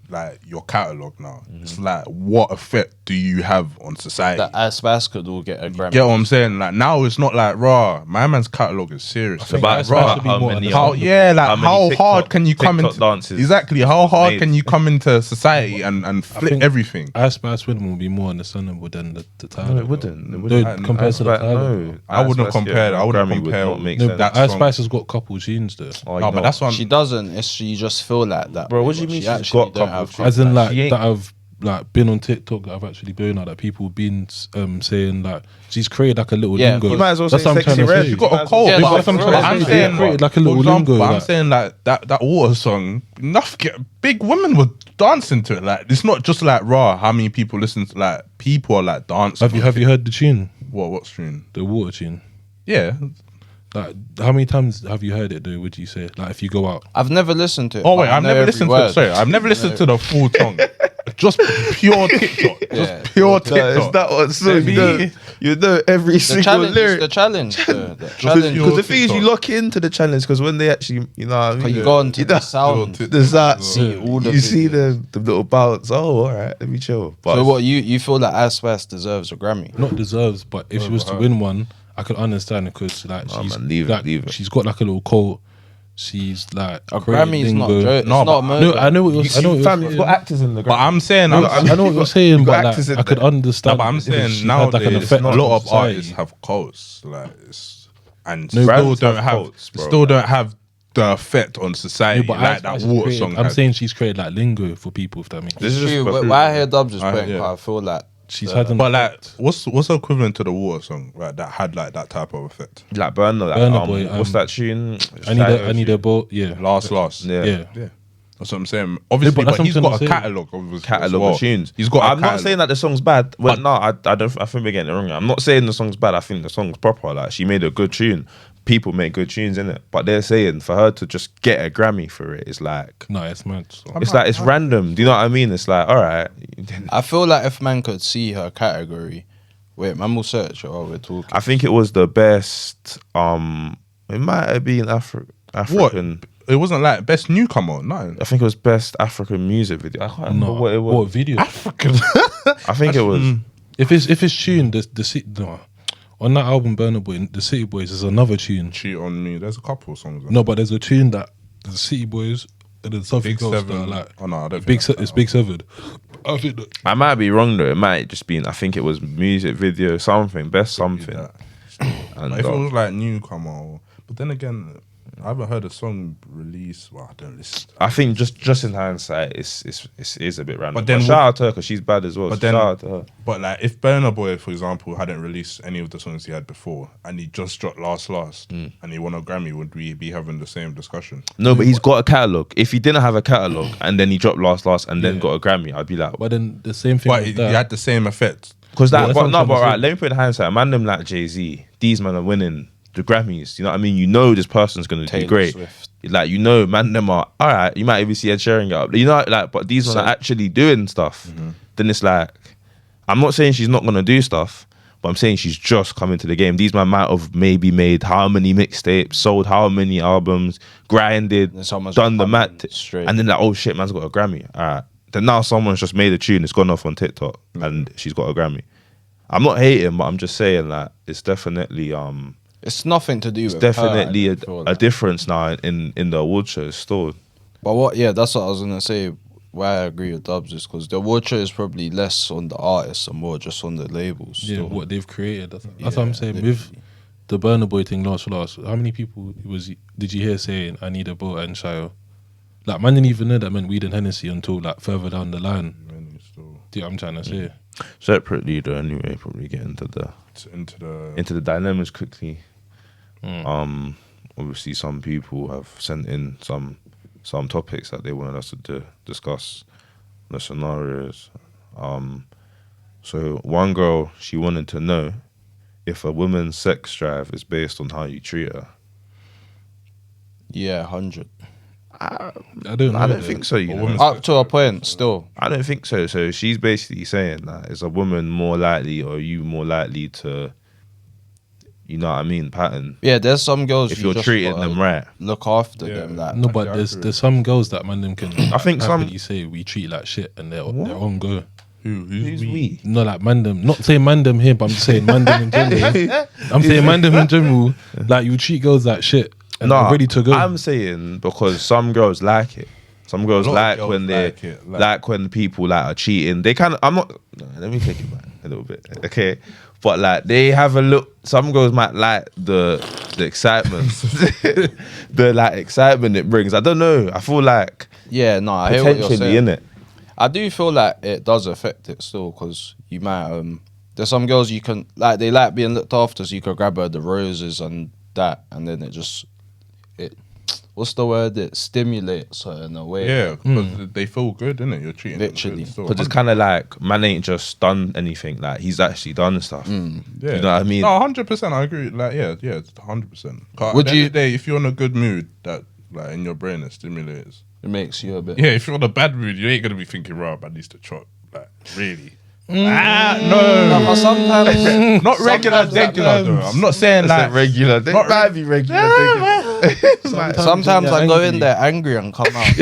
like your catalog now. It's like what effect do you have on society? That Ice Spice could all get a Grammy. Get what I'm saying? Like now it's not like raw. My man's catalog is serious. think about Ice raw, Spice should be how more many understandable. How many hard can you come TikTok into dances exactly? How hard made? can you come into society and flip think- everything? Ice Spice Women will be more understandable than the Tyler. No, it wouldn't. It No, wouldn't. compared to the Tyler. No, I wouldn't Ice Spice, compare that. I wouldn't Grammy would compare not make No, sense. that Ice song. Spice has got couple tunes though. Oh, No, you but know. that's what She doesn't. It's you just feel like that. Bro, what do you but mean she she's actually got don't couple have tunes? tunes. As in, like she ain't- that I've like been on TikTok that I've actually been on that people been saying like she's created like a little Yeah, lingo. You might as well That's say what I'm trying Sexy to Red. say. You got a might cold. as well Yeah, say but Sexy I'm Red. saying- I'm They saying created like a little for example, lingo, but I'm like- saying like that water song. Enough big women were dancing to it. Like it's not just like raw. How many people listen to like people are like dancing? Have you heard the tune, What's tune? the water tune? Yeah. Like how many times have you heard it? Though would you say like if you go out? I've never listened to it. Oh but wait, I I've know never every listened to. word. Sorry, I've never listened to the full song. Just pure TikTok. Yeah. Just pure No, TikTok. it's that one song. Maybe- You know every The single challenge. lyric. The challenge. The Because challenge. your Because the thing is, you TikTok. lock into the challenge because when they actually, you know what I mean? You go on to You the know, sound. there's that. See all the you see videos. the little bounce. Oh, all right, let me chill. But So what you feel like Ice Spice deserves a Grammy? Not deserves, but if she was to win one, I could understand it because like Nah, she's man, leave it, like, leave it. she's got like a little quote. She's like A created Grammy is not. lingo. It's No, not but- murder. No, I know what you're, I know what you're fam, saying. you've got actors in the. But I'm saying, I know what you're saying, You've got but actors like, in I could there. understand. No, but I'm if saying she had, nowadays like, an effect a on lot of society. artists have quotes, like and No, still brands don't have have quotes, bro. still don't have the effect on society No, but like Ice that Spice water has song. created- I'm had. saying she's created like lingo for people. If that makes This sense. is just True. Why I hear Dubs just playing, yeah. I feel like She's had an But like, effect. what's equivalent to the water song, right? That had like that type of effect. like Burner. Like, Burna Boy, what's that tune? I need a boat. Yeah, Last. Yeah. yeah. That's what I'm saying. Obviously, but that's but he's what I'm got a saying. catalogue of Catalog of tunes. He's got. I'm not saying that the song's bad. Well, no, I don't. I think we're getting it wrong. I'm not saying the song's bad. I think the song's proper. Like she made a good tune. People make good tunes in it, but they're saying for her to just get a Grammy for it is like No, it's mad. So. it's random. Do you know what I mean? It's like all right. I feel like if man could see her category, wait, man will search while we're talking. I think it was the best. It might have been African. It wasn't like best newcomer. No, I think it was best African music video. I can't remember No, what it was. what video? African. I think it was. If it's tuned, no. On that album, Burna Boy, the City Boys, there's another tune. Cheat on me. There's a couple of songs. No, but there's a tune that the City Boys and then something Big else Seven. that like. Oh no, I don't. Big think it's Big Seven. I think that I might be wrong though. It might just been. I think it was music video something. Best something. that. And But if it was like newcomer, but then again, I haven't heard a song released. Well, I don't listen. I think just in hindsight, it's a bit random. But then shout out to her because she's bad as well. But So then- shout out to her. But like, if Burna Boy, for example, hadn't released any of the songs he had before, and he just dropped Last, and he won a Grammy, would we be having the same discussion? No, but he's got a catalog. If he didn't have a catalog and then he dropped last and then got a Grammy, I'd be like, But then the same thing But with he that. had the same effect. Because that, that's but what no, I'm but trying to right. say. Let me put it in hindsight. Man, them like Jay-Z. These men are winning the Grammys. You know what I mean? You know this person's gonna Taylor do great. Swift. Like you know, man, them are all right. You might even see Ed Sheeran get up. You know, like, but these men are actually doing stuff. Then it's like, I'm not saying she's not gonna do stuff, but I'm saying she's just coming to the game. These men might have maybe made how many mixtapes, sold how many albums, grinded, Then someone's done the come mat, in straight. and then like, oh shit, man's got a Grammy. All right. Then now someone's just made a tune, it's gone off on TikTok, and she's got a Grammy. I'm not hating, but I'm just saying like it's definitely It's nothing to do with definitely her, I feel a like. difference now in the award shows still. But what? Yeah, that's what I was gonna say. Why I agree with Dubs is because the award show is probably less on the artists and more just on the labels. Yeah, still. what they've created. That's what I'm saying. With the Burner Boy thing last, how many people did you hear saying I need a boat and Shio? Like man didn't even know that meant weed and Hennessy until like further down the line. Do you know what I'm trying to say? Separately though, anyway, probably get into the dynamics quickly. Obviously some people have sent in some topics that they wanted us to discuss, the scenarios. So one girl, she wanted to know if a woman's sex drive is based on how you treat her. Yeah, 100. I don't know. I don't think so. You know? Up to a point, still. I don't think so. So she's basically saying that is a woman more likely, or you more likely to, you know what I mean, pattern. Yeah, there's some girls If you you're just treating gotta them right. look after them. Like, No, but there's some girls that man them can. I think some- happily say we treat like shit and they're on go. Who's we? No, like man them. Not saying man them here, but I'm just saying man them in general. I'm saying man them in general. Like you treat girls like shit and they're ready to go. I'm saying because some girls like it. Some girls A lot of like girls when they like it, like when people like are cheating. They kind of. I'm not. No, let me take it back a little bit, okay? But like they have a look. Some girls might like the excitement, the like excitement it brings. I don't know. I feel like yeah, no, I hear what you're potentially saying. in it. I do feel like it does affect it still because you might there's some girls you can like they like being looked after, so you can grab her the roses and that, and then it what's the word? It stimulates her in a way. Yeah, because they feel good, innit? You're treating Literally. them good still. Because it's kind of like man ain't just done anything. Like he's actually done stuff. Yeah. You know what I mean? No, 100%. I agree. Like, yeah, 100%. Would At the end you- of the day, if you're in a good mood, that like in your brain it stimulates. It makes you a bit. Yeah, if you're in a bad mood, you ain't gonna be thinking, "Right, I needs to chop." Like, really? No, But sometimes not regular, though. I'm not saying like regular. They not might be regular. sometimes I go in angry. there angry and come out.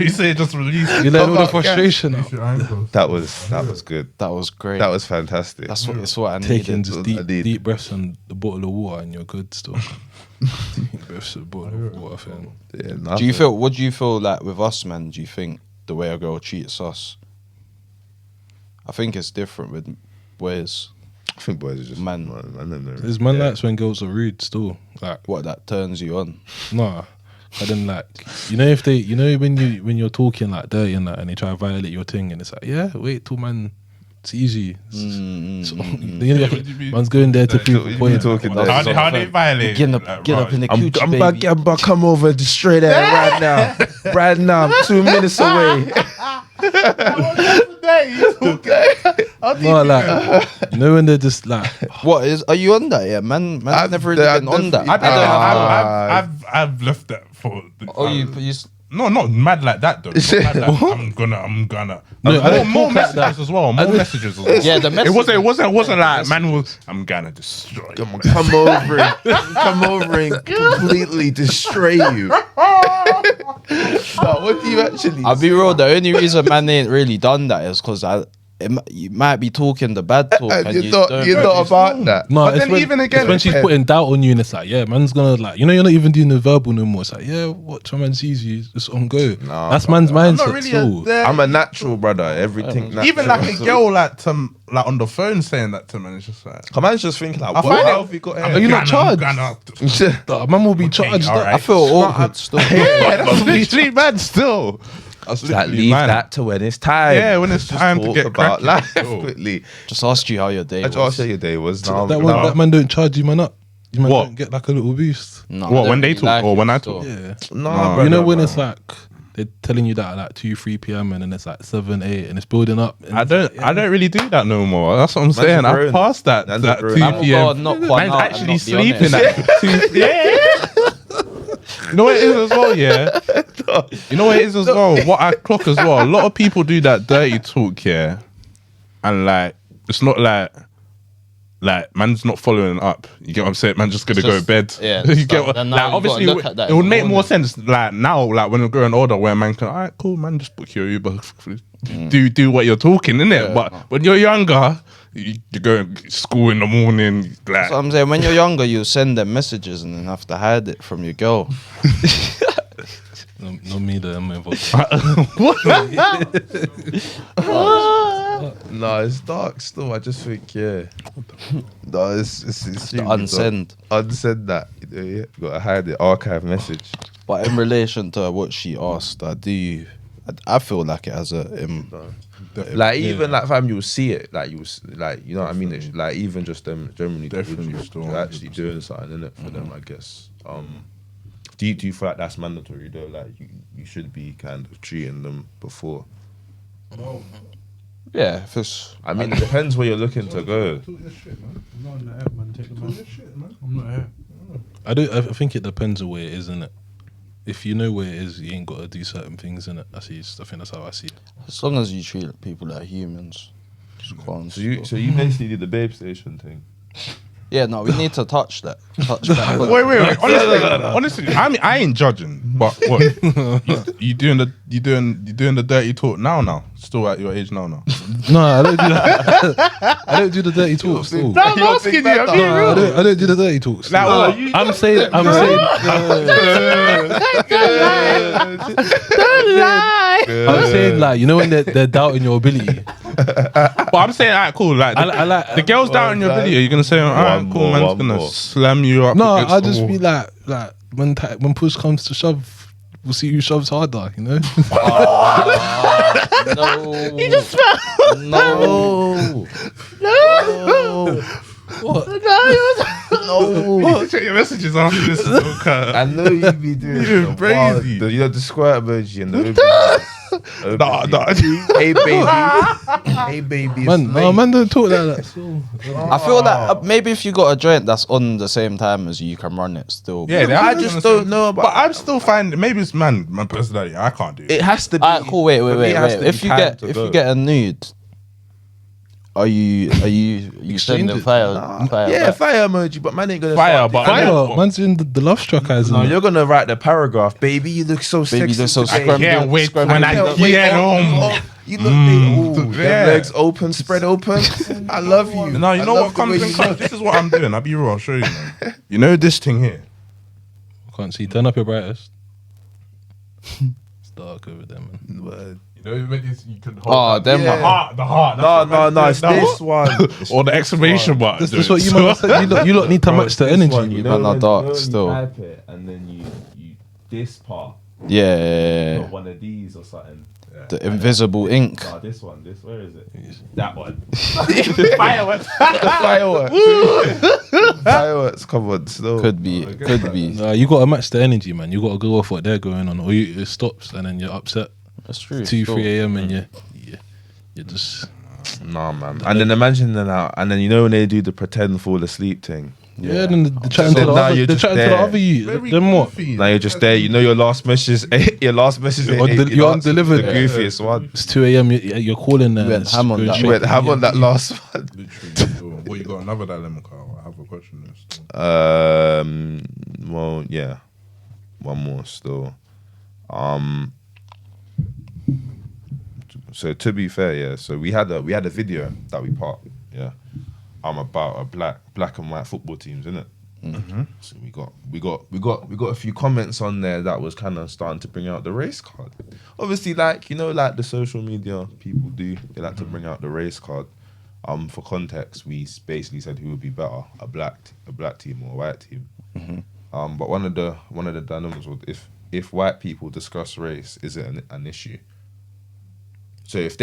you say just release. You let all the frustration out. your ankles. That was good. That was great. That was fantastic. That's what I Taking needed. just I did. deep breaths and the bottle of water and you're good still. Deep breaths and the bottle of water thing. Yeah, Do you feel? What do you feel like with us, man? Do you think the way a girl treats us? I think it's different with boys. I think boys are just Man. There's man likes when girls are rude still. Like What that turns you on? nah. But then like if they when you're talking like dirty and that and they try to violate your thing and it's like, yeah, wait till man sees you. So, man's going there to prove a you point. talking That there. was How they violate? Get up, Like, get up in the I'm coochie, about baby. to come over and destroy that right now. Right now, I'm 2 minutes away. No, like when they're just like What is? Are you on that? Yeah, man. I've never really been on that. I've left that for. Oh, you No, not mad like that though. Not mad like, I'm gonna. No, I don't more talk like messages that. as well. More messages as well. Yeah, the message. It wasn't like man was. I'm gonna destroy. You. Come over and completely destroy you. What do you actually? I'll be real. The only reason man ain't really done that is because you might be talking the bad talk and you don't. You're not about that. no, But it's then when, even again, it's when she's putting doubt on you and it's like, yeah, man's gonna like, you're not even doing the verbal no more. It's like, yeah, watch when man sees you, it's on go. Nah, that's man's mindset. not really so. I'm a natural brother. Everything. Natural. even like a girl like on the phone saying that to me, it's just like. Come on, just thinking like, I what find have you got Are here? you not charged? Gonna, Like, man will be charged. alright. I feel awkward still. Yeah, that's literally mad still. That Leave that to when it's time. Yeah, when it's Just time to talk get about cracking. life Cool. quickly. Just asked you how your day I was. just say your day was now. That man don't charge you man up. You man What? don't get like a little boost. No, What, I when don't they really talk or it when I still. talk? Yeah. Nah, You know brother, when man. it's like they're telling you that at like 2-3 p.m. and then it's like 7-8 and it's building up. And I don't really do that no more. That's what I'm saying. a I've grown. passed that Man's a 2 grown. Man will go p.m. and knock one Man's out and actually not be sleeping honest. at 2. You know what it is as well, yeah? You know what it is as well? What I clock as well, a lot of people do that dirty talk, yeah? And like, it's not like man's not following up. You get what I'm saying? Man just gonna go to bed. Yeah, you get what, then like, now you gotta obviously look at that it in would the make more morning. sense like now, like when you're growing older, where man can, all right, cool, man, just book your Uber. Do what you're talking, innit? But when you're younger, you're going to school in the morning. Like, So I'm saying, when you're younger, you send them messages and then have to hide it from your girl. not me that I'm involved. No, it's dark still. I just think, yeah. No, it's The unsend. Unsend that. You know, yeah. Gotta hide it. Archive message. But in relation to what she asked, I feel like it has Like even like fam, you'll see it. Like you know what I mean. It's, like even just them generally, Definitely you're still actually doing something in it for them, I guess. Do you feel like that's mandatory though? Like you should be kind of treating them before. yeah. If it's I mean, it depends where you're looking to go. I'm not on the app, man. Take the man. I'm not here. I think it depends on where it is, innit? If you know where it is, you ain't got to do certain things, innit? I think that's how I see it. as long as you treat people like humans. Just go on. So you basically did the babe station thing. Yeah, no, we need to touch that. Touch that. wait. Honestly, I mean, I ain't judging, but what you doing the dirty talk now? Still at your age now? No, I don't do that. I don't do the dirty talks. No, I'm asking you. I'm being real. I don't do the dirty talks. Like, No, what? I'm saying. I'm saying, like, you know when they're doubting your ability. But I'm saying, alright, cool. Like, I like the girls down in your video, you're gonna say, alright, cool, man's gonna slam you up. No, against I'll the just wall. be like when push comes to shove, we'll see who shoves harder. You know. No. He just fell. No. What? No. Check your messages after this. I know you be doing You're the wild- crazy. You know the squirt emoji and the Nah. Hey baby, hey baby. it's Man, no, late. man, don't talk like that. So, I feel like maybe if you got a joint that's on the same time as you can run it still. Yeah, I just don't know. But I'm still finding maybe it's my personality. I can't do it. It has to be. Alright, cool. Wait. for me, it has to be If you time get to if go. you get a nude, are you sending it. fire? Yeah, fire emoji, but man ain't gonna Fire, start but the- fire, man's in the love struck eyes. No, and you're gonna write the paragraph, baby. You look so Baby, sexy. you're so today. scrumptious. Can't wait Scrumptious. when I Can't wait. get home. You look ooh, them Yeah. legs open, spread open. I love you. No, you I know love what the way comes in you clutch? look. This is what I'm doing. I'll be real. I'll show you, man. You know this thing here? can't see. Turn up your brightest. It's dark over there, man. Word. You know when you can Oh, them Yeah. one. the heart. No, it's this one. Or the exclamation mark. That's what you man said. You lot need to match the This energy. one, you Man know are when- dark you know when still. You type it and then you this part, Yeah. not one of these or something. The invisible ink. Nah, this one. Where is it? That one. Fireworks. Fireworks. Come on, still. Could be. Nah, you got to match the energy, man. You got to go off what they're going on, or it stops and then you're upset. That's true. 2-3 a.m. and you're just Nah, man. And then imagine that now. And then you know when they do the pretend fall asleep thing. Then they're chatting to So the now other. you're They're just chatting to the there. other you. Then what? Now you're just there. You know your last message. You're You're undelivered. The goofiest one. It's 2 a.m. You're calling them. You went ham on that. You went ham on that last one. Literally. What, you got another dilemma, Carl? I have a question there still. Well, yeah. One more still. So to be fair, yeah. So we had a video that we put, yeah. About a black and white football teams, innit? Mm-hmm. So we got a few comments on there that was kind of starting to bring out the race card. Obviously, like the social media people do, they like to bring out the race card. For context, we basically said who would be better, a black team or a white team. Mm-hmm. But one of the dilemmas was if white people discuss race, is it an issue? So if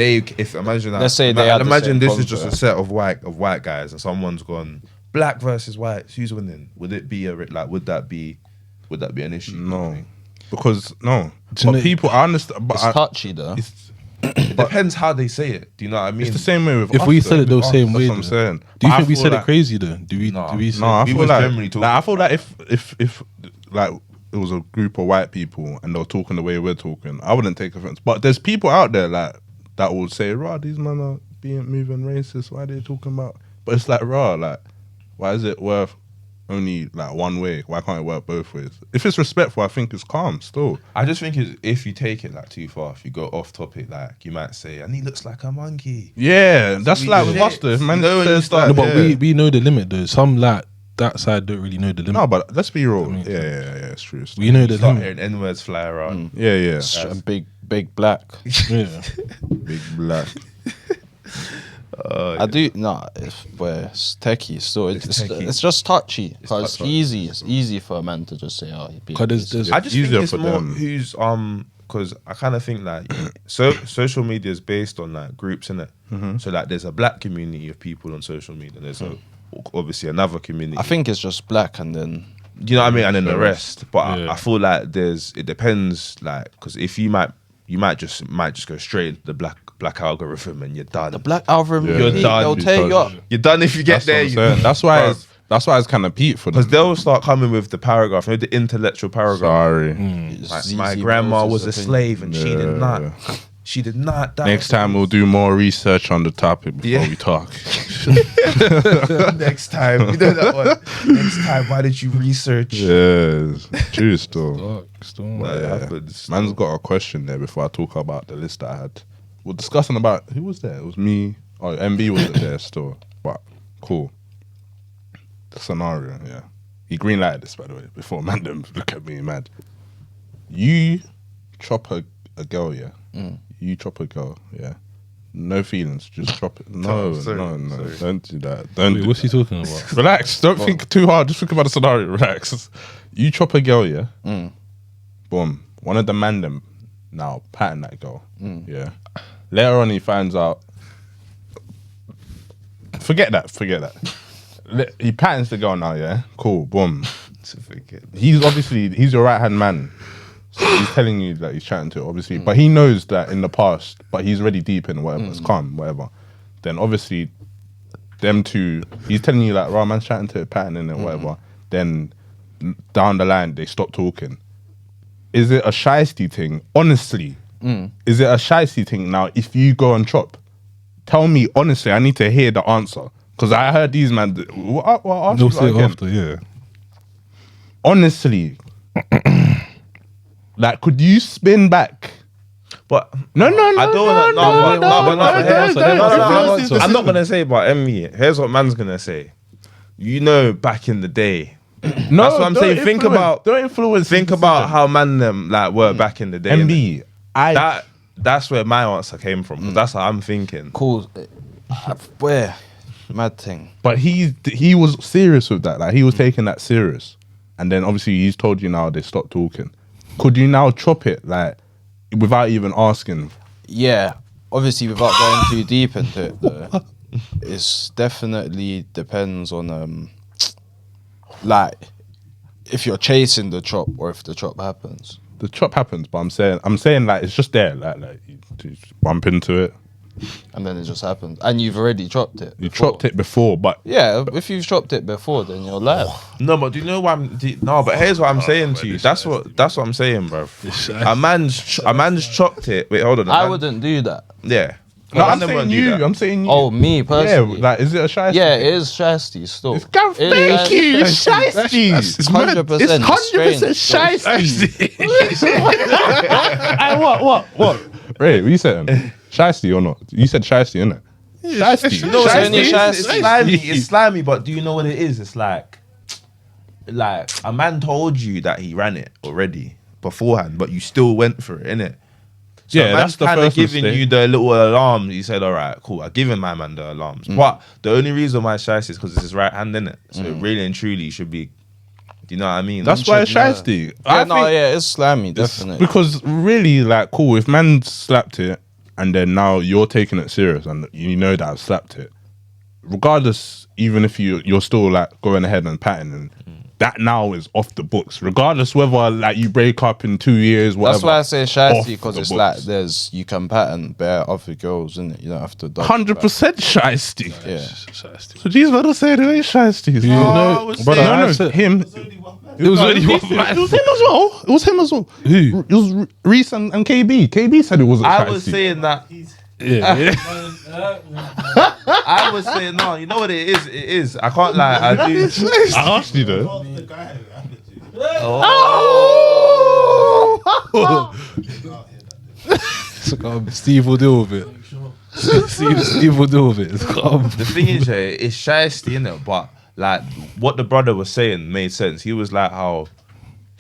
imagine that, Let's say they had the imagine same this is just a concept. set of white guys and someone's gone black versus white, who's winning? Would it be would that be an issue? No. because no. Do you But know- people, I understand. But It's touchy though. It depends how they say it. Do you know what I mean? it's the same way with If us, we though. said it the With us, same way, that's what I'm though. saying. Do you But think I we feel said like- it crazy though? Do we? No. Do we say? No, I We feel was like, generally talking. I feel like if like it was a group of white people and they were talking the way we're talking, I wouldn't take offense. But there's people out there like that will say, "Rah, these men are moving racist. Why are they talking about?" But it's like, rah, like, why is it worth only like one way? Why can't it work both ways? If it's respectful, I think it's calm still. I just think if you take it like too far, if you go off topic, like you might say, and he looks like a monkey. Yeah, that's we like do with it. us though. If man You know when you says start- that, No, but yeah. we know the limit though. Some like that side don't really know the limit. No, but let's be real. I mean, Yeah, it's true. It's we know the Start limit. hearing N-words fly around. Yeah. A big black. Yeah. Big black. I do no. It's techie. So it's techie. it's just touchy. It's Cause touchy. It's easy for a man to just say, "Oh, he beat." 'Cause there's- I just Easier think it's for more them. who's because I kind of think like social media is based on like groups, innit? So like there's a black community of people on social media. There's obviously another community. I think it's just black, and then Do you know what I mean? And then the rest. But Yeah. I feel like it depends, like, because if you might just go straight into the black algorithm and you're done. the black algorithm. Yeah. You're They'll done. tear you up. You're done if you get That's what there. I'm saying. That's why it's kind of peak for them. Because they'll start coming with the paragraph, the intellectual paragraph. Sorry. My grandma was a slave and she did not. She did not die. Next time we'll do more research on the topic before Yeah. we talk. Next time. You know that one. Next time, why did you research? Yes, true still. Storm. That Yeah. happens. Man's got a question there before I talk about the list that I had. We're discussing about who was there. It was me. Oh, MB wasn't there still, but cool. The scenario, yeah. He green lighted this, by the way, before man them look at me mad. You chop a girl, yeah. You chop a girl, yeah. No feelings, just chop it. No, Sorry, no, sorry. don't do that. Don't. Wait, do what's he talking about? Relax. Don't think too hard. Just think about the scenario. Relax. You chop a girl, yeah. Boom. One of the man them now patting that girl. Yeah. Later on, he finds out. Forget that. He pattens the girl now. Yeah. Cool. Boom. He's your right hand man. So he's telling you that he's chatting to her, obviously, but he knows that in the past, but he's already deep in whatever, it's calm, whatever. Then obviously, them two, he's telling you like, right, man's chatting to her, patterning and whatever. Then down the line, they stop talking. Is it a shiesty thing? Honestly, is it a shiesty thing now? If you go and chop, tell me honestly. I need to hear the answer because I heard these man. What They'll say it after, yeah. Honestly. Like, could you spin back? But No. I don't want to. don't. I'm not gonna say about Emmy. Here's what man's gonna say. You know, back in the day. No, That's what I'm don't saying. Think influence. Think about how man them like were back in the day. MB. That's where my answer came from. 'Cause that's how I'm thinking. Cool. Where? Mad thing. But he was serious with that. Like he was taking that serious, and then obviously he's told you now they stopped talking. Could you now chop it like without even asking? Yeah. Obviously, without going too deep into it, though, it's definitely depends on like if you're chasing the chop or if the chop happens. The chop happens, but I'm saying like it's just there. Like you just bump into it. And then it just happens. And you've already chopped it. You before. chopped it before, but Yeah, if you've chopped it before, then you're live. No, but do you know why? But here's what I'm saying to you. That's what I'm saying, bro. A man's chopped it. Wait, hold on. I wouldn't do that. Yeah. no, I'm Man them saying won't do you. that. I'm saying you. Oh, me yeah. personally. Like, is it a shy? Yeah, it is shiesty still. It's thank you. It's shiesty. It's 100%. It's 100% shiesty. Hey, what? Ray, what you saying? Shiesty or not? You said shiesty, innit? Shiesty. No, Shiesty. it's slimy. It's slimy, but do you know what it is? It's like a man told you that he ran it already beforehand, but you still went for it, innit? So Yeah, man's that's the kind of first giving mistake. you the little alarms. You said, all right, cool. I've given my man the alarms. But the only reason why it's shiesty is because it's his right hand, innit? So really and truly should be, do you know what I mean? That's why it's shiesty. It's slimy, definitely. Because really, like, cool, if man slapped it and then now you're taking it serious and you know that I've slapped it, regardless, even if you're still like going ahead and patting and that now is off the books, regardless whether like you break up in 2 years, whatever. That's why I say shiesty, off because the it's books. like you can pattern bare other girls, innit? You don't have to. dodge 100% back. shiesty. Yeah. So these brothers say they ain't shiesty. You know, brother, I said- him. It was only one It man. was him as well. It was him as well. Who? It was Reese and KB. KB said it wasn't I shiesty. was saying that. Yeah. I was saying no. You know what it is? It is. I can't lie. I do. I asked you though. The guy who happened to you. It's calm. Steve will deal with it. Steve will deal with it. It's calm. The thing is, yeah, it's shiesty, innit? But like what the brother was saying made sense. He was like, how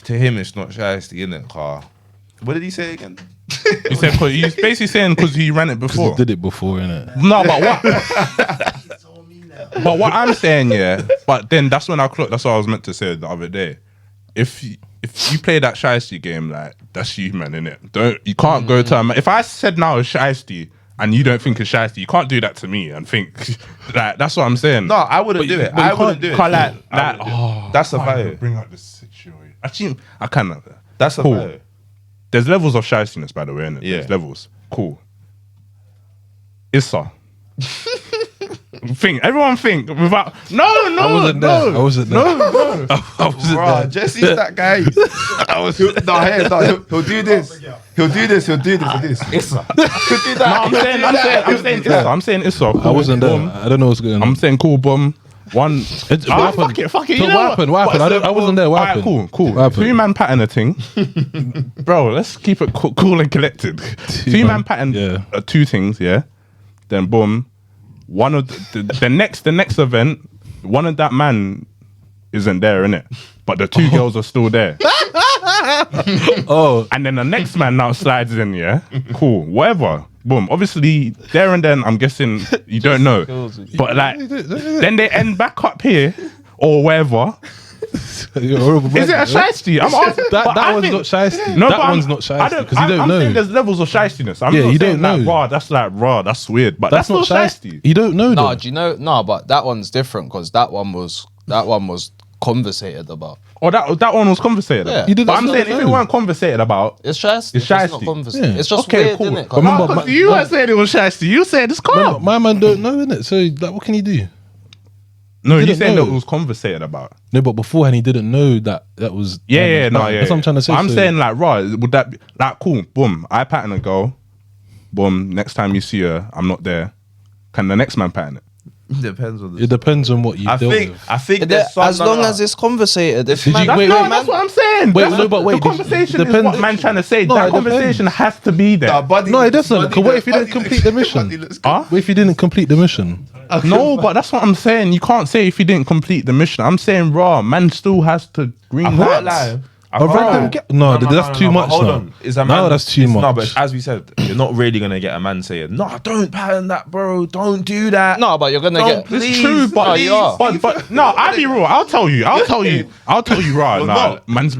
to him it's not shiesty, innit? What did he say again? He said, cause he's basically saying because he ran it before. He did it before, innit? No, but what? But what I'm saying, yeah. But then that's when I clocked. That's what I was meant to say the other day. If you play that shiesty game, like that's you, man, innit? You can't go to a man. If I said now it's shiesty and you don't think it's shiesty, you can't do that to me and think like that's what I'm saying. No, I wouldn't do it. I wouldn't do it. Can't like I wouldn't do it. oh, That's a I can't value. even bring up this situation. Actually, I cannot. That's a Cool. value. There's levels of shiestiness, by the way, innit? Yeah. There's levels. Cool. Issa. Everyone think without I wasn't there. I wasn't there. I wasn't Bro, there. Jesse's that guy. He'll do this. He'll do this. He'll do this. Issa. He'll do that. I'm saying Issa. Cool. I wasn't there. Boom. I don't know what's going on. I'm saying cool, boom. One. What happened? Fuck it. So You know what happened? What happened? I wasn't there. What Alright, happened? cool. What happened? 2-man pattern a thing. Bro, let's keep it cool and collected. 2-man pattern Yeah. 2 things, yeah. Then boom. One of the next event, one of that man isn't there, innit? But the 2 girls are still there. Oh, And then the next man now slides in, yeah? Cool, whatever. Boom. Obviously, there and then, I'm guessing you don't know. But like, then they end back up here or wherever. you're horrible. Is it a shiesty? I'm asking. That one's not shiesty. No, that but one's not shiesty because you don't I'm saying know. there's levels of shiestiness. I'm Yeah, not you saying don't know. Raw, that's weird. But that's, That's not not shiesty. shiesty. You don't know. No, though. do you know? No, but that one's different because that one was conversated about. Or that one was conversated Yeah. about. You didn't But I'm know. saying if it weren't conversated about, It's shiesty. It's It's just shiesty. not conversated. Yeah. It's just okay, weird, cool. innit? But Remember, you weren't saying it was shiesty. You said it's calm. My man don't know, innit? So like, what can he do? No, He you didn't saying that know. it was conversated about. No, but beforehand he didn't know that was. Yeah. That's what I'm trying to say. I'm So- saying like, raw. Would that be like cool? Boom. I pattern a girl. Boom. Next time you see her, I'm not there. Can the next man pattern it? Depends on it depends on what you I deal think. with. I think. As there's some- long as it's conversated. If Did man, you- That's, wait, no, wait, that's what I'm saying. Wait, That's no, but wait, the conversation is depends- what man trying to say. No, that it depends. conversation has to be there. No, it doesn't. Because what if you didn't complete the mission? Huh? What if you didn't complete the mission? No, but that's what I'm saying. You can't say if you didn't complete the mission. I'm saying raw. Man still has to green I can't lights. lie. A random no, that's too much. Hold now. on. Is a No, man, that's too it's- No, much. but as we said, you're not really gonna get a man saying, "No, don't pattern that, bro. Don't do that." no, but you're gonna Don't get. please. It's true, but No, you are. but no, I'll be real. I'll tell you raw. You're Nah, not. man's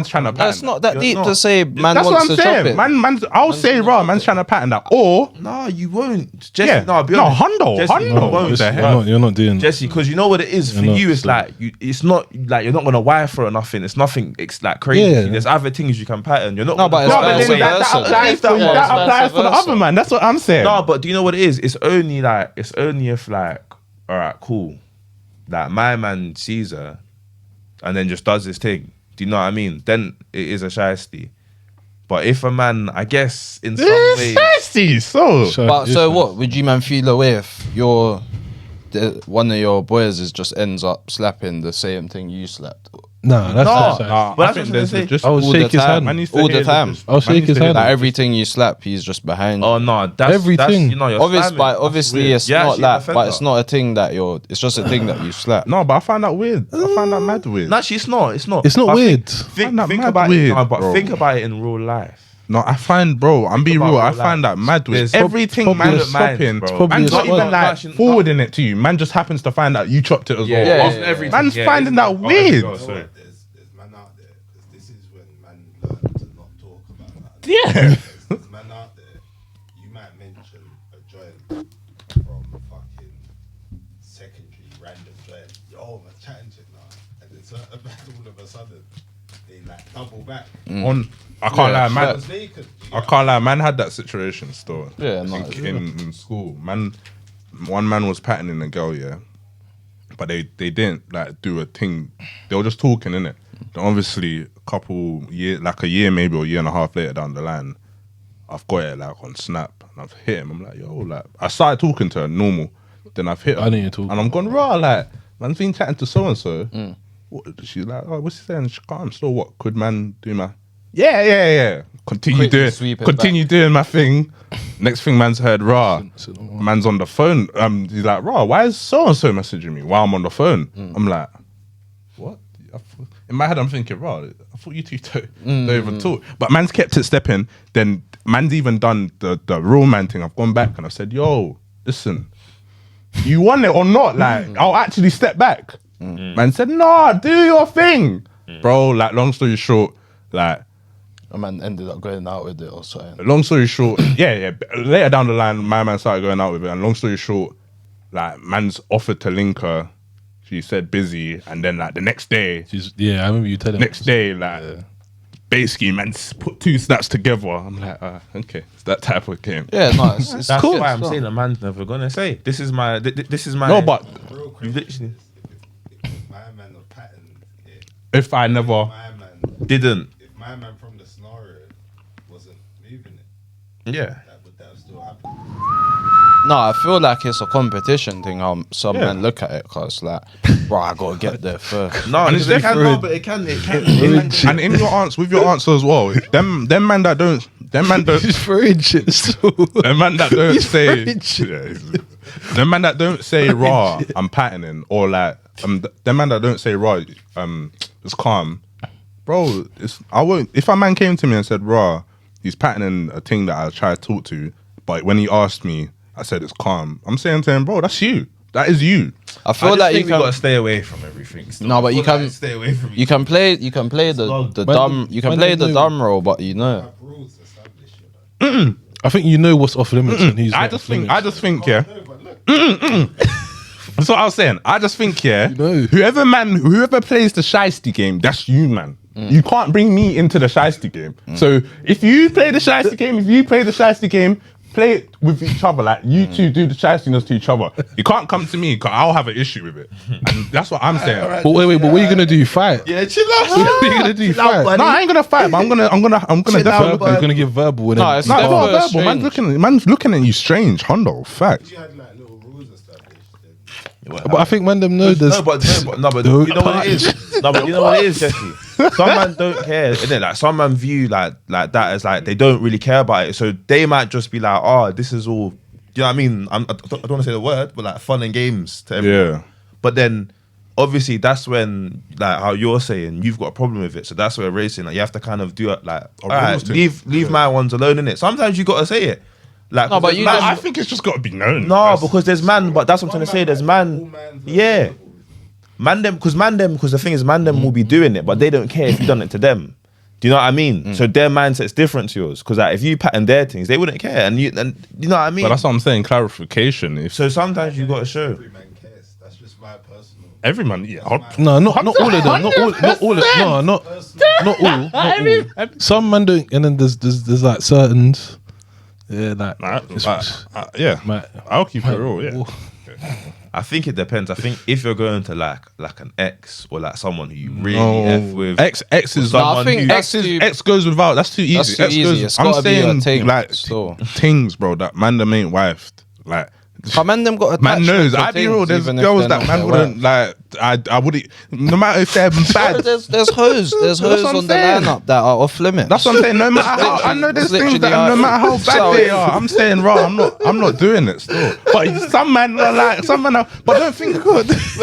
trying to pattern. It's not that You're deep not. to say man That's what wants I'm to chop saying. it. I'll say raw. Man's trying to pattern that. Or No, you won't. Jesse, yeah, no, be no, honest. Hondo, Jesse, you Hondo. won't. What the You're hell? you're not doing. Jesse, because you know what it is for You're not, you. It's so- like it's not like you're not gonna wire for it or nothing. It's nothing. It's like crazy. Yeah. There's other things you can pattern. You're not. No, but gonna- it's No, but vice then that versa. applies for Yeah, that it's applies vice for the versa. other man. That's what I'm saying. No, but do you know what it is? It's only if like, all right, cool. Like my man sees her, and then just does his thing. Do you know what I mean? Then it is a shiesty. But if a man, I guess in some ways, Shiesty, so But so what? Would you man feel away if one of your boys just ends up slapping the same thing you slapped? Nah, that's not shiesty. nah, But I that's think what I'm there's saying. just I would all shake the his time. hand. Man needs to All hear the time. just- I'll man shake needs his to hear hand. Like the- everything you slap, he's just behind. oh no, that's Everything. you know, you're Obviously, slamming. obviously, it's You're not actually like, an offender. but it's not a thing that you're. It's just a thing that you slap. No, but I find that weird. I find that mad weird. No, it's not. It's not. It's not But weird. Think Find that think mad about weird, it. No, but bro. think about it in real life. No, I find, bro, I'm being about real. I real find life. that mad weird. There's Everything probably man's a science, stopping, bro. Probably man's a not even science. like Fashion- forwarding it to you. Man just happens to find out you chopped it as well. yeah, Off- yeah. Everything. Man's Yeah, finding it's- that weird. Oh, sorry. There's man out there because this is when man learn to not talk about that. Yeah. There's man out there. You might mention a joint from fucking secondary random joint. yo, man, chatting shit now, and then all of a sudden they like double back. I can't lie, I man. was naked. I can't lie, man had that situation still. Yeah, no, in school, man. One man was patterning a girl, yeah, but they didn't like do a thing. They were just talking, innit? Then obviously, a year maybe or a year and a half later down the line, I've got it like on Snap and I've hit him. I'm like, yo, like I started talking to her normal, then I've hit her, I know you're talking. and I'm gone raw like man's been chatting to so and so. She's like, oh, what's he saying? She can't. I'm still what? Could man do my? Yeah. Continue doing my thing. Next thing, man's heard raw. Man's on the phone. He's like, raw. Why is so and so messaging me while I'm on the phone? I'm like, what? In my head, I'm thinking, raw. I thought you two don't even talk. But man's kept it stepping. Then man's even done the real man thing. I've gone back and I've said, yo, listen, you want it or not? Like, I'll actually step back. Man said, no, do your thing, bro. Like, long story short, like. A man ended up going out with it or something. Long story short, yeah. Later down the line, my man started going out with it. And long story short, like, man's offered to link her. She said busy. And then, like, the next day, I remember you telling me. next day, like, basically, man put two snaps together. I'm like, okay, it's that type of game. Yeah, no, it's That's cool. why I'm saying a man's never gonna say this is my. No, but Real You question literally is, if my man was patterned, if I never, my man, didn't. if my man from the scenario wasn't moving it, Yeah. would that still happen? No, I feel like it's a competition thing. Some men look at it because, like, bro, I gotta get there first. No, And it's it's no, but it can. and in your answer, with your answer as well, them man that don't, He's throwing shit still. them man that don't He's say, throwing shit. them man that don't say raw, I'm patterning, or like, them man that don't say raw, it's calm, bro. I won't. If a man came to me and said raw, he's patterning a thing that I try to talk to, but when he asked me, I said it's calm. I'm saying to him, bro, that's you. That is you. I feel like you gotta can. stay away from everything. Still. No, but I you feel can. stay away from. You can play the dumb. You can play the dumb role, but you know. Have rules established, you know. I think you know what's off limits and he's I not just off think, limits. yeah. No, but look, That's what I was saying. I just think, yeah, know. whoever plays the shiesty game, that's you, man. You can't bring me into the shiesty game. So if you play the shiesty game, play it with each other. Like, you two do the shystiness to each other. You can't come to me because I'll have an issue with it. And that's what I'm saying. But wait, but what are you gonna do? Fight? Yeah, chill out. What are you gonna do? Fight? No, I ain't gonna fight, but I'm gonna definitely. You're gonna give verbal and No, then it's No, it's not That's verbal. Man's looking at you strange, Hondo. Fact. you had like little rules established. But I think man them know there's No, but you know what it is. No, but you know what it is, Jesse. Some man don't care, innit? Like, some man view like that as like they don't really care about it, so they might just be like, oh, this is all. You know what I mean? I don't want to say the word, but like fun and games to everyone. Yeah. But then, obviously, that's when, like how you're saying, you've got a problem with it. So that's where racing, like, you have to kind of do it, like, all right, rules thing. leave my ones alone, innit? Sometimes you got to say it. Like, No, but 'cause you there's guys- man- I think it's just got to be known. no, because there's man, but that's what I'm trying to say. There's man, All man's yeah, man them, because the thing is, man them will be doing it, but they don't care if you've done it to them. Do you know what I mean? So their mindset's different to yours. Because like, if you pattern their things, they wouldn't care, and you know what I mean. But that's what I'm saying. Clarification. If So sometimes you got to show. Every man cares. That's just my personal. every man, yeah, no, not all of them, not all of no, not all. Some man don't, and then there's like certain, yeah, like yeah, Mate. I'll keep it real. Yeah. I think it depends. I think if you're going to like an ex or like someone who you really F with, X is No, I someone think who- X goes without. That's too easy. That's too X easy. goes- It's I'm gotta be a saying thing, like so. things, bro. That man, them ain't wifed. Like But man, them got man attachment knows. to I be things, real. There's even if girls they're that not man their wouldn't wife. like. I wouldn't. No matter if they're bad. There's hoes. There's That's hoes what I'm on the saying. lineup that are off limits. That's what I'm saying. No matter how I know there's It's things that literally no matter how how- bad they are, I'm saying, bro, I'm not doing it still. But some men are like, some men are, but don't think good. he's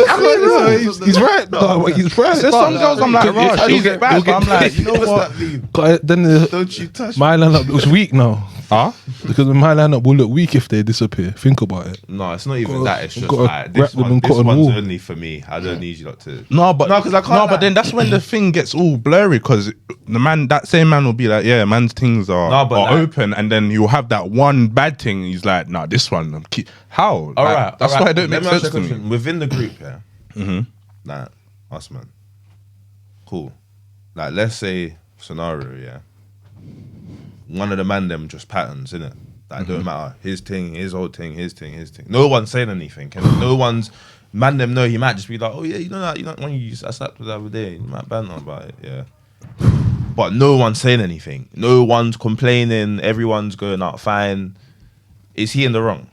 right. No, he's right. There's some girls I'm like, bro, she's bad. But I'm like, you know what? Then don't you touch my lineup looks weak now. Huh? Because my lineup will look weak if they disappear. Think about it. No, it's not even that. It's just gotta like, wrap this them in one. This cotton one's wool. only for me. I don't need you lot to. No, but No, 'cause I can't No, lie. but then that's when the thing gets all blurry because that same man will be like, yeah, man's things are No, but like- open, and then you'll have that one bad thing. He's like, nah, this one, how? All Like, right, that's all why right. it don't Let make me ask sense you to a me. question. Within the group, yeah, Like us, man. Cool. Like let's say scenario, yeah. One of the man them just patterns, innit? Like don't matter. His thing, his old thing, his thing, his thing. No one's saying anything. And no one's man them know he might just be like, oh yeah, you know when you I slapped the other day, you might banter about it, yeah. But no one's saying anything. No one's complaining. Everyone's going out fine. Is he in the wrong?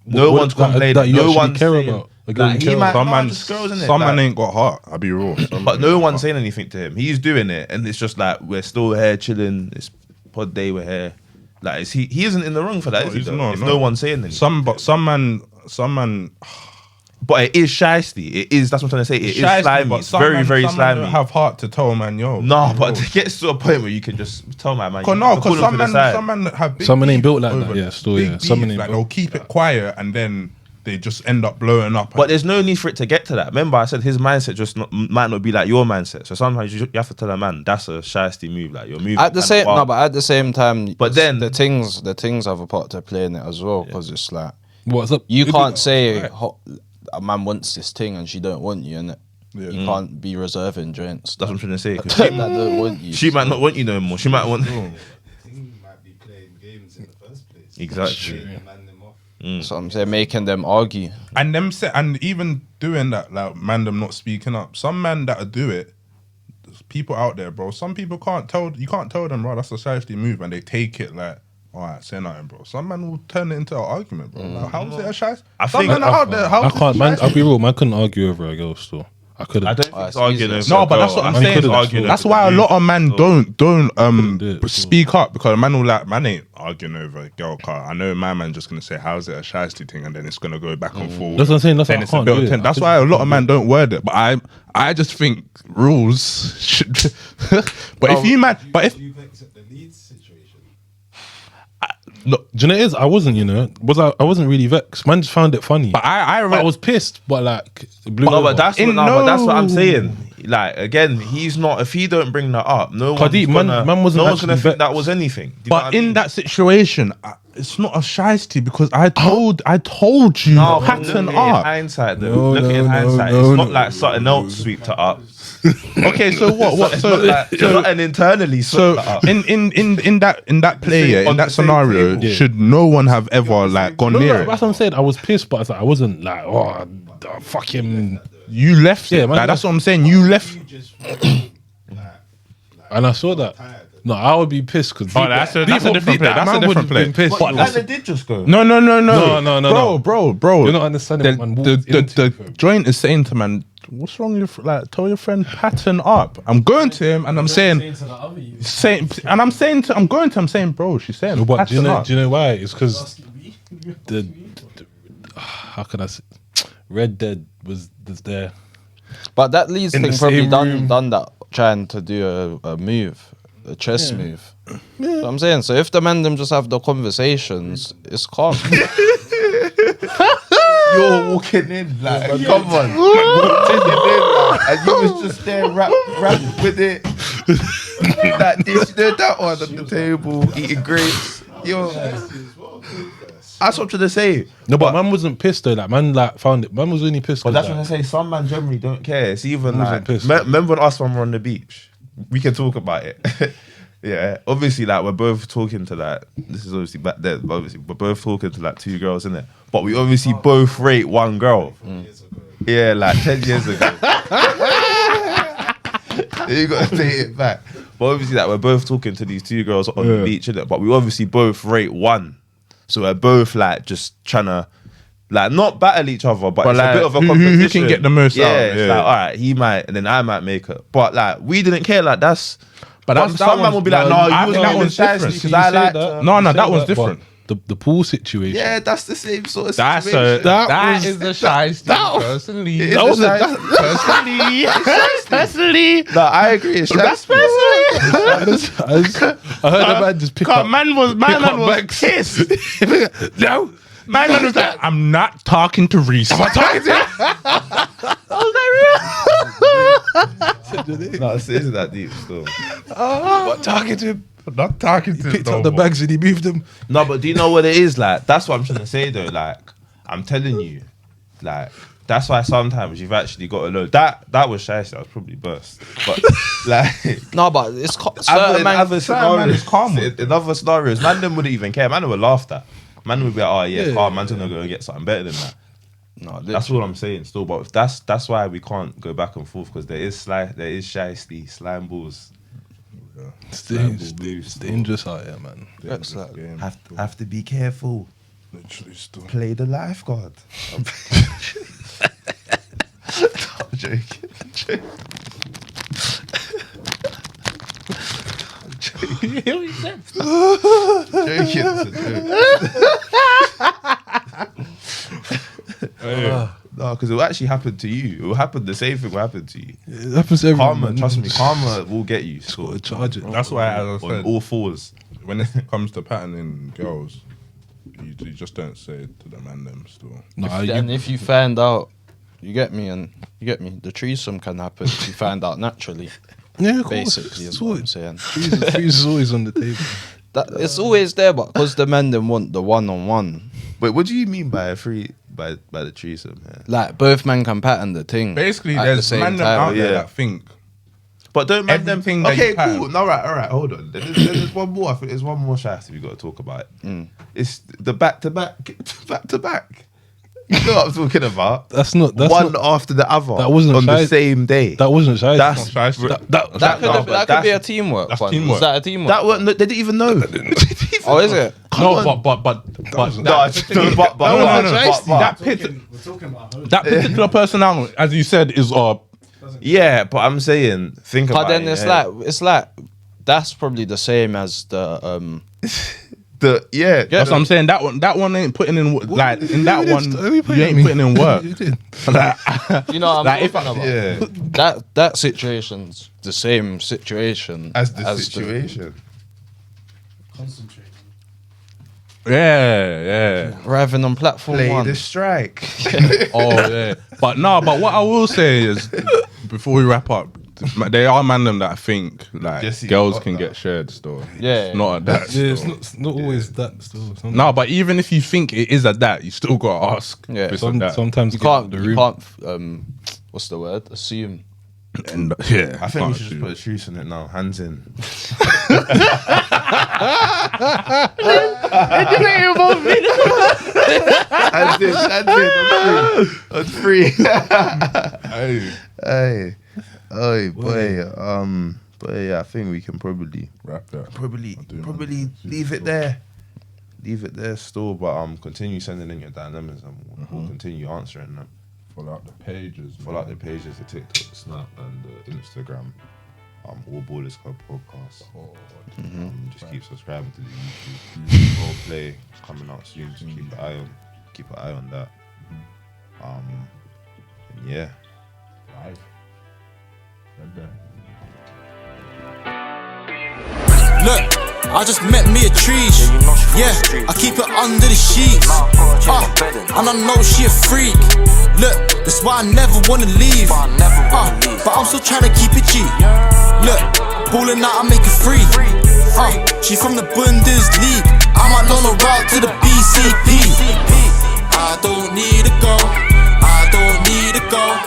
No one's complaining. That you no actually one's care saying, about. like, he might, Some just girls, innit? man Like, ain't got heart. I'll be real. but no one's saying anything to him. He's doing it, and it's just like we're still here chilling. It's pod day. We're here. Like is he isn't in the wrong for that. No, Is he, he's though? not, If no. no one's saying anything. Some man. But it is shysty. It is. That's what I'm trying to say. It is Shysty, slimy. but It's some very, man- very some man slimy. don't have heart to tell man, yo. No, but it gets to a point where you can just tell my man. Cause you no, have to pull because him to the side. some man have big Some man ain't beef built like over that, yeah, still, big yeah. Some man beef, ain't like built they'll keep it quiet and then they just end up blowing up. But there's no need for it to get to that. Remember, I said his mindset just might not be like your mindset. So sometimes you have to tell a man that's a shysty move. Like you're moving At the same, no, but at the same time, But then- the things have a part to play in it as well, because it's like What's up? you can't say Right. a man wants this thing and she don't want you, innit? Yeah. You can't be reserving joints that's what I'm trying to say. 'cause that don't want you. she might not want you no more. She might want. Thing might be playing games in the first place. Exactly. Playing the man them off. So I'm saying making them argue. And them and even doing that, like man, them not speaking up. Some man that do it, there's people out there, bro. Some people can't tell. You can't tell them, bro. That's a shysty move, and they take it like, all right, say nothing, bro. Some man will turn it into an argument, bro. Like, how is it a shysty? I Some think- men are out there. How I is it can't, man. shysty? I'll be real, man. Couldn't argue over a girl still. I couldn't. I don't think Oh, it's it's arguing easy. over. No, a but girl. that's what I'm I think saying. it's arguing That's over why a the lot of men don't do it. speak up, because a man will like, man ain't arguing over a girl car. I know my man just gonna say, how's it a shysty thing, and then it's gonna go back and forth. That's what I'm saying. That's Then why I it's a can't built do it. in. That's why a lot of men don't word it. But I just think rules should. But if you man, but if You vex at the Leeds situation. Look, do you know what it is? I wasn't, I wasn't really vexed. Man just found it funny. but I was pissed, but like, it blew No, over. but that's In what, no, but that's what I'm no- saying. Like again, he's not. If he don't bring that up, no one's Khalid, gonna. man wasn't no one's gonna actually think that vexed. was anything. Do you know But what I in mean? that situation, it's not a shysty, because I told you No, but pattern look at it in up. hindsight, though. No, Look at it in no, hindsight. no, It's not no, like something else sweeped it up. Okay, so what? It's So not like something internally So swept it up. in that play, yeah, on in that the same scenario, table. should no one have ever like gone No, near that's it? what I'm saying. I was pissed, but I wasn't like, fuck him. You left Yeah, it. man, Like, that's what I'm saying. You left. You just And I saw that. No, I would be pissed because. that's a different play. That's a different play. Pissed. But like they did just go. No. No. Bro. You're not understanding what man walked into, fam. joint is saying to man, what's wrong with like? Tell your friend pattern up. I'm going to him and I'm saying, I'm saying, bro, she's saying But do you pattern know? up. Do you know why? It's because the how can I say? Red Dead was there. But that Leeds In thing the probably same room. done that, trying to do a move, a chess move. So I'm saying, so if the men them just have the conversations, it's calm. You're walking in like, come on. Walked in, like, and you was just there rap with it. Like this, that one on the table, eating grapes. Yo, that's what I'm trying to say. No, but man wasn't pissed though. Like man, like found it. Man was only pissed. But 'cause, that's like, what I say. Some man generally don't care. It's even wasn't like pissed. remember when us when we're on the beach, we can talk about it. Yeah, obviously, like we're both talking to like this is obviously back then. But obviously, we're both talking to like two girls in it. But we obviously both rate one girl. Yeah, like 10 years ago. You gotta take it back. But obviously, like we're both talking to these two girls on the beach, innit? But we obviously both rate one. So we're both like just trying to like not battle each other, but it's like, a bit of a who competition. can get the most yeah, out, It's yeah. like, all right, he might, and then I might make it. But like we didn't care. Like that's. But that's some man will be like, no, I you think that was one's being different. because I like. No, that one's different. The pool situation. Yeah, that's the same sort of That's situation. that is the shysty. Personally, It is the personally. No, I agree. It's That's shysty. personally. I heard the man just pick up. My man was pissed. No, my man was like, I'm not talking to Reese. I'm talking to him. No, it isn't that deep still. What talking to him? I'm not talking to him. Picked up the bags and he moved them. No, but do you know what it is like? That's what I'm trying to say though. Like, I'm telling you, like, That's why sometimes you've actually got to know that was shy. That was probably burst, but like No, but it's in other scenarios, scenarios, in other scenarios, man, them wouldn't even care. Man would laugh at. Man would be like, oh yeah, calm. Man's gonna go and get something better than that. No, That's what I'm saying. Still, but that's why we can't go back and forth because there is shysty slime balls. It's dangerous out here, man. That's that. Game. Have to be careful. Literally still. Play the lifeguard. I'm joking. No, because it will actually happen to you. It will happen. The same thing will happen to you. It happens to everyone. Karma, man. trust me, karma will get you. Got to charge it. That's why, as I On said, all fours. when it comes to patterning girls, you just don't say it to the man them still. No, And if you find out, you get me, the threesome can happen if you find out naturally. yeah, of course. Basically, is It's what I'm always, saying. trees is always on the table. It's always there, but because the men them want the one-on-one, Wait, what do you mean by by the threesome? Yeah. like both men can pattern the thing. Basically, at the there's same man them time. out there Yeah. that think. But don't man them Everything that okay, you pattern. cool. All right. Hold on. There's one more. I think there's one more shafts we got to talk about. It's the back to back. You know what I'm talking about? That's not one after the other. That wasn't on the shy- same day. That wasn't shy. That's Not shy. That could be a teamwork. That's one. teamwork. Was that a teamwork? that one. They didn't even know. Oh, is it? No, but No, We're talking about her. that particular personality, as you said, is yeah, but I'm saying, think about But then it. it's like that's probably the same as the That's what I'm saying. That one ain't putting in like in that one. You ain't putting in work. Like, you know what I'm Like, if talking about. Yeah, That situation's the same situation as the situation. Concentrate. yeah. Rather than platform Play one. the strike. Oh yeah. But what I will say is, before we wrap up, there are man them that think like Jesse, girls fuck can that. get shared still. Yeah. It's not at that. Yeah, still. it's not always that. Still, No, but even if you think it is at that, you still gotta ask. Yeah. if it's at that. sometimes You get out can't. the You room. can't. What's the word? Assume. And yeah, I think we can't should just shoot. put a truce on it now. Hands in. Hands in. I'm free. Hey, boy. But yeah, I think we can probably Wrap that. probably do, man. probably leave it there. Leave it there still, but continue sending in your dilemmas and we'll continue answering them. Follow out the pages. Follow out the pages, the TikTok, the Snap, and the Instagram. All Ballers Club podcast. Just keep subscribing to the YouTube. Role play is coming out soon. Just keep an eye on that. And yeah. Live. Right there. Look, I just met me a tree. Yeah, I keep it under the sheets. And I know she a freak. Look, that's why I never wanna leave. But I'm still trying to keep it G. Look, ballin' out, I make it free. She from the Bundesliga. I'm out on the route to the BCP. I don't need to go. I don't need to go.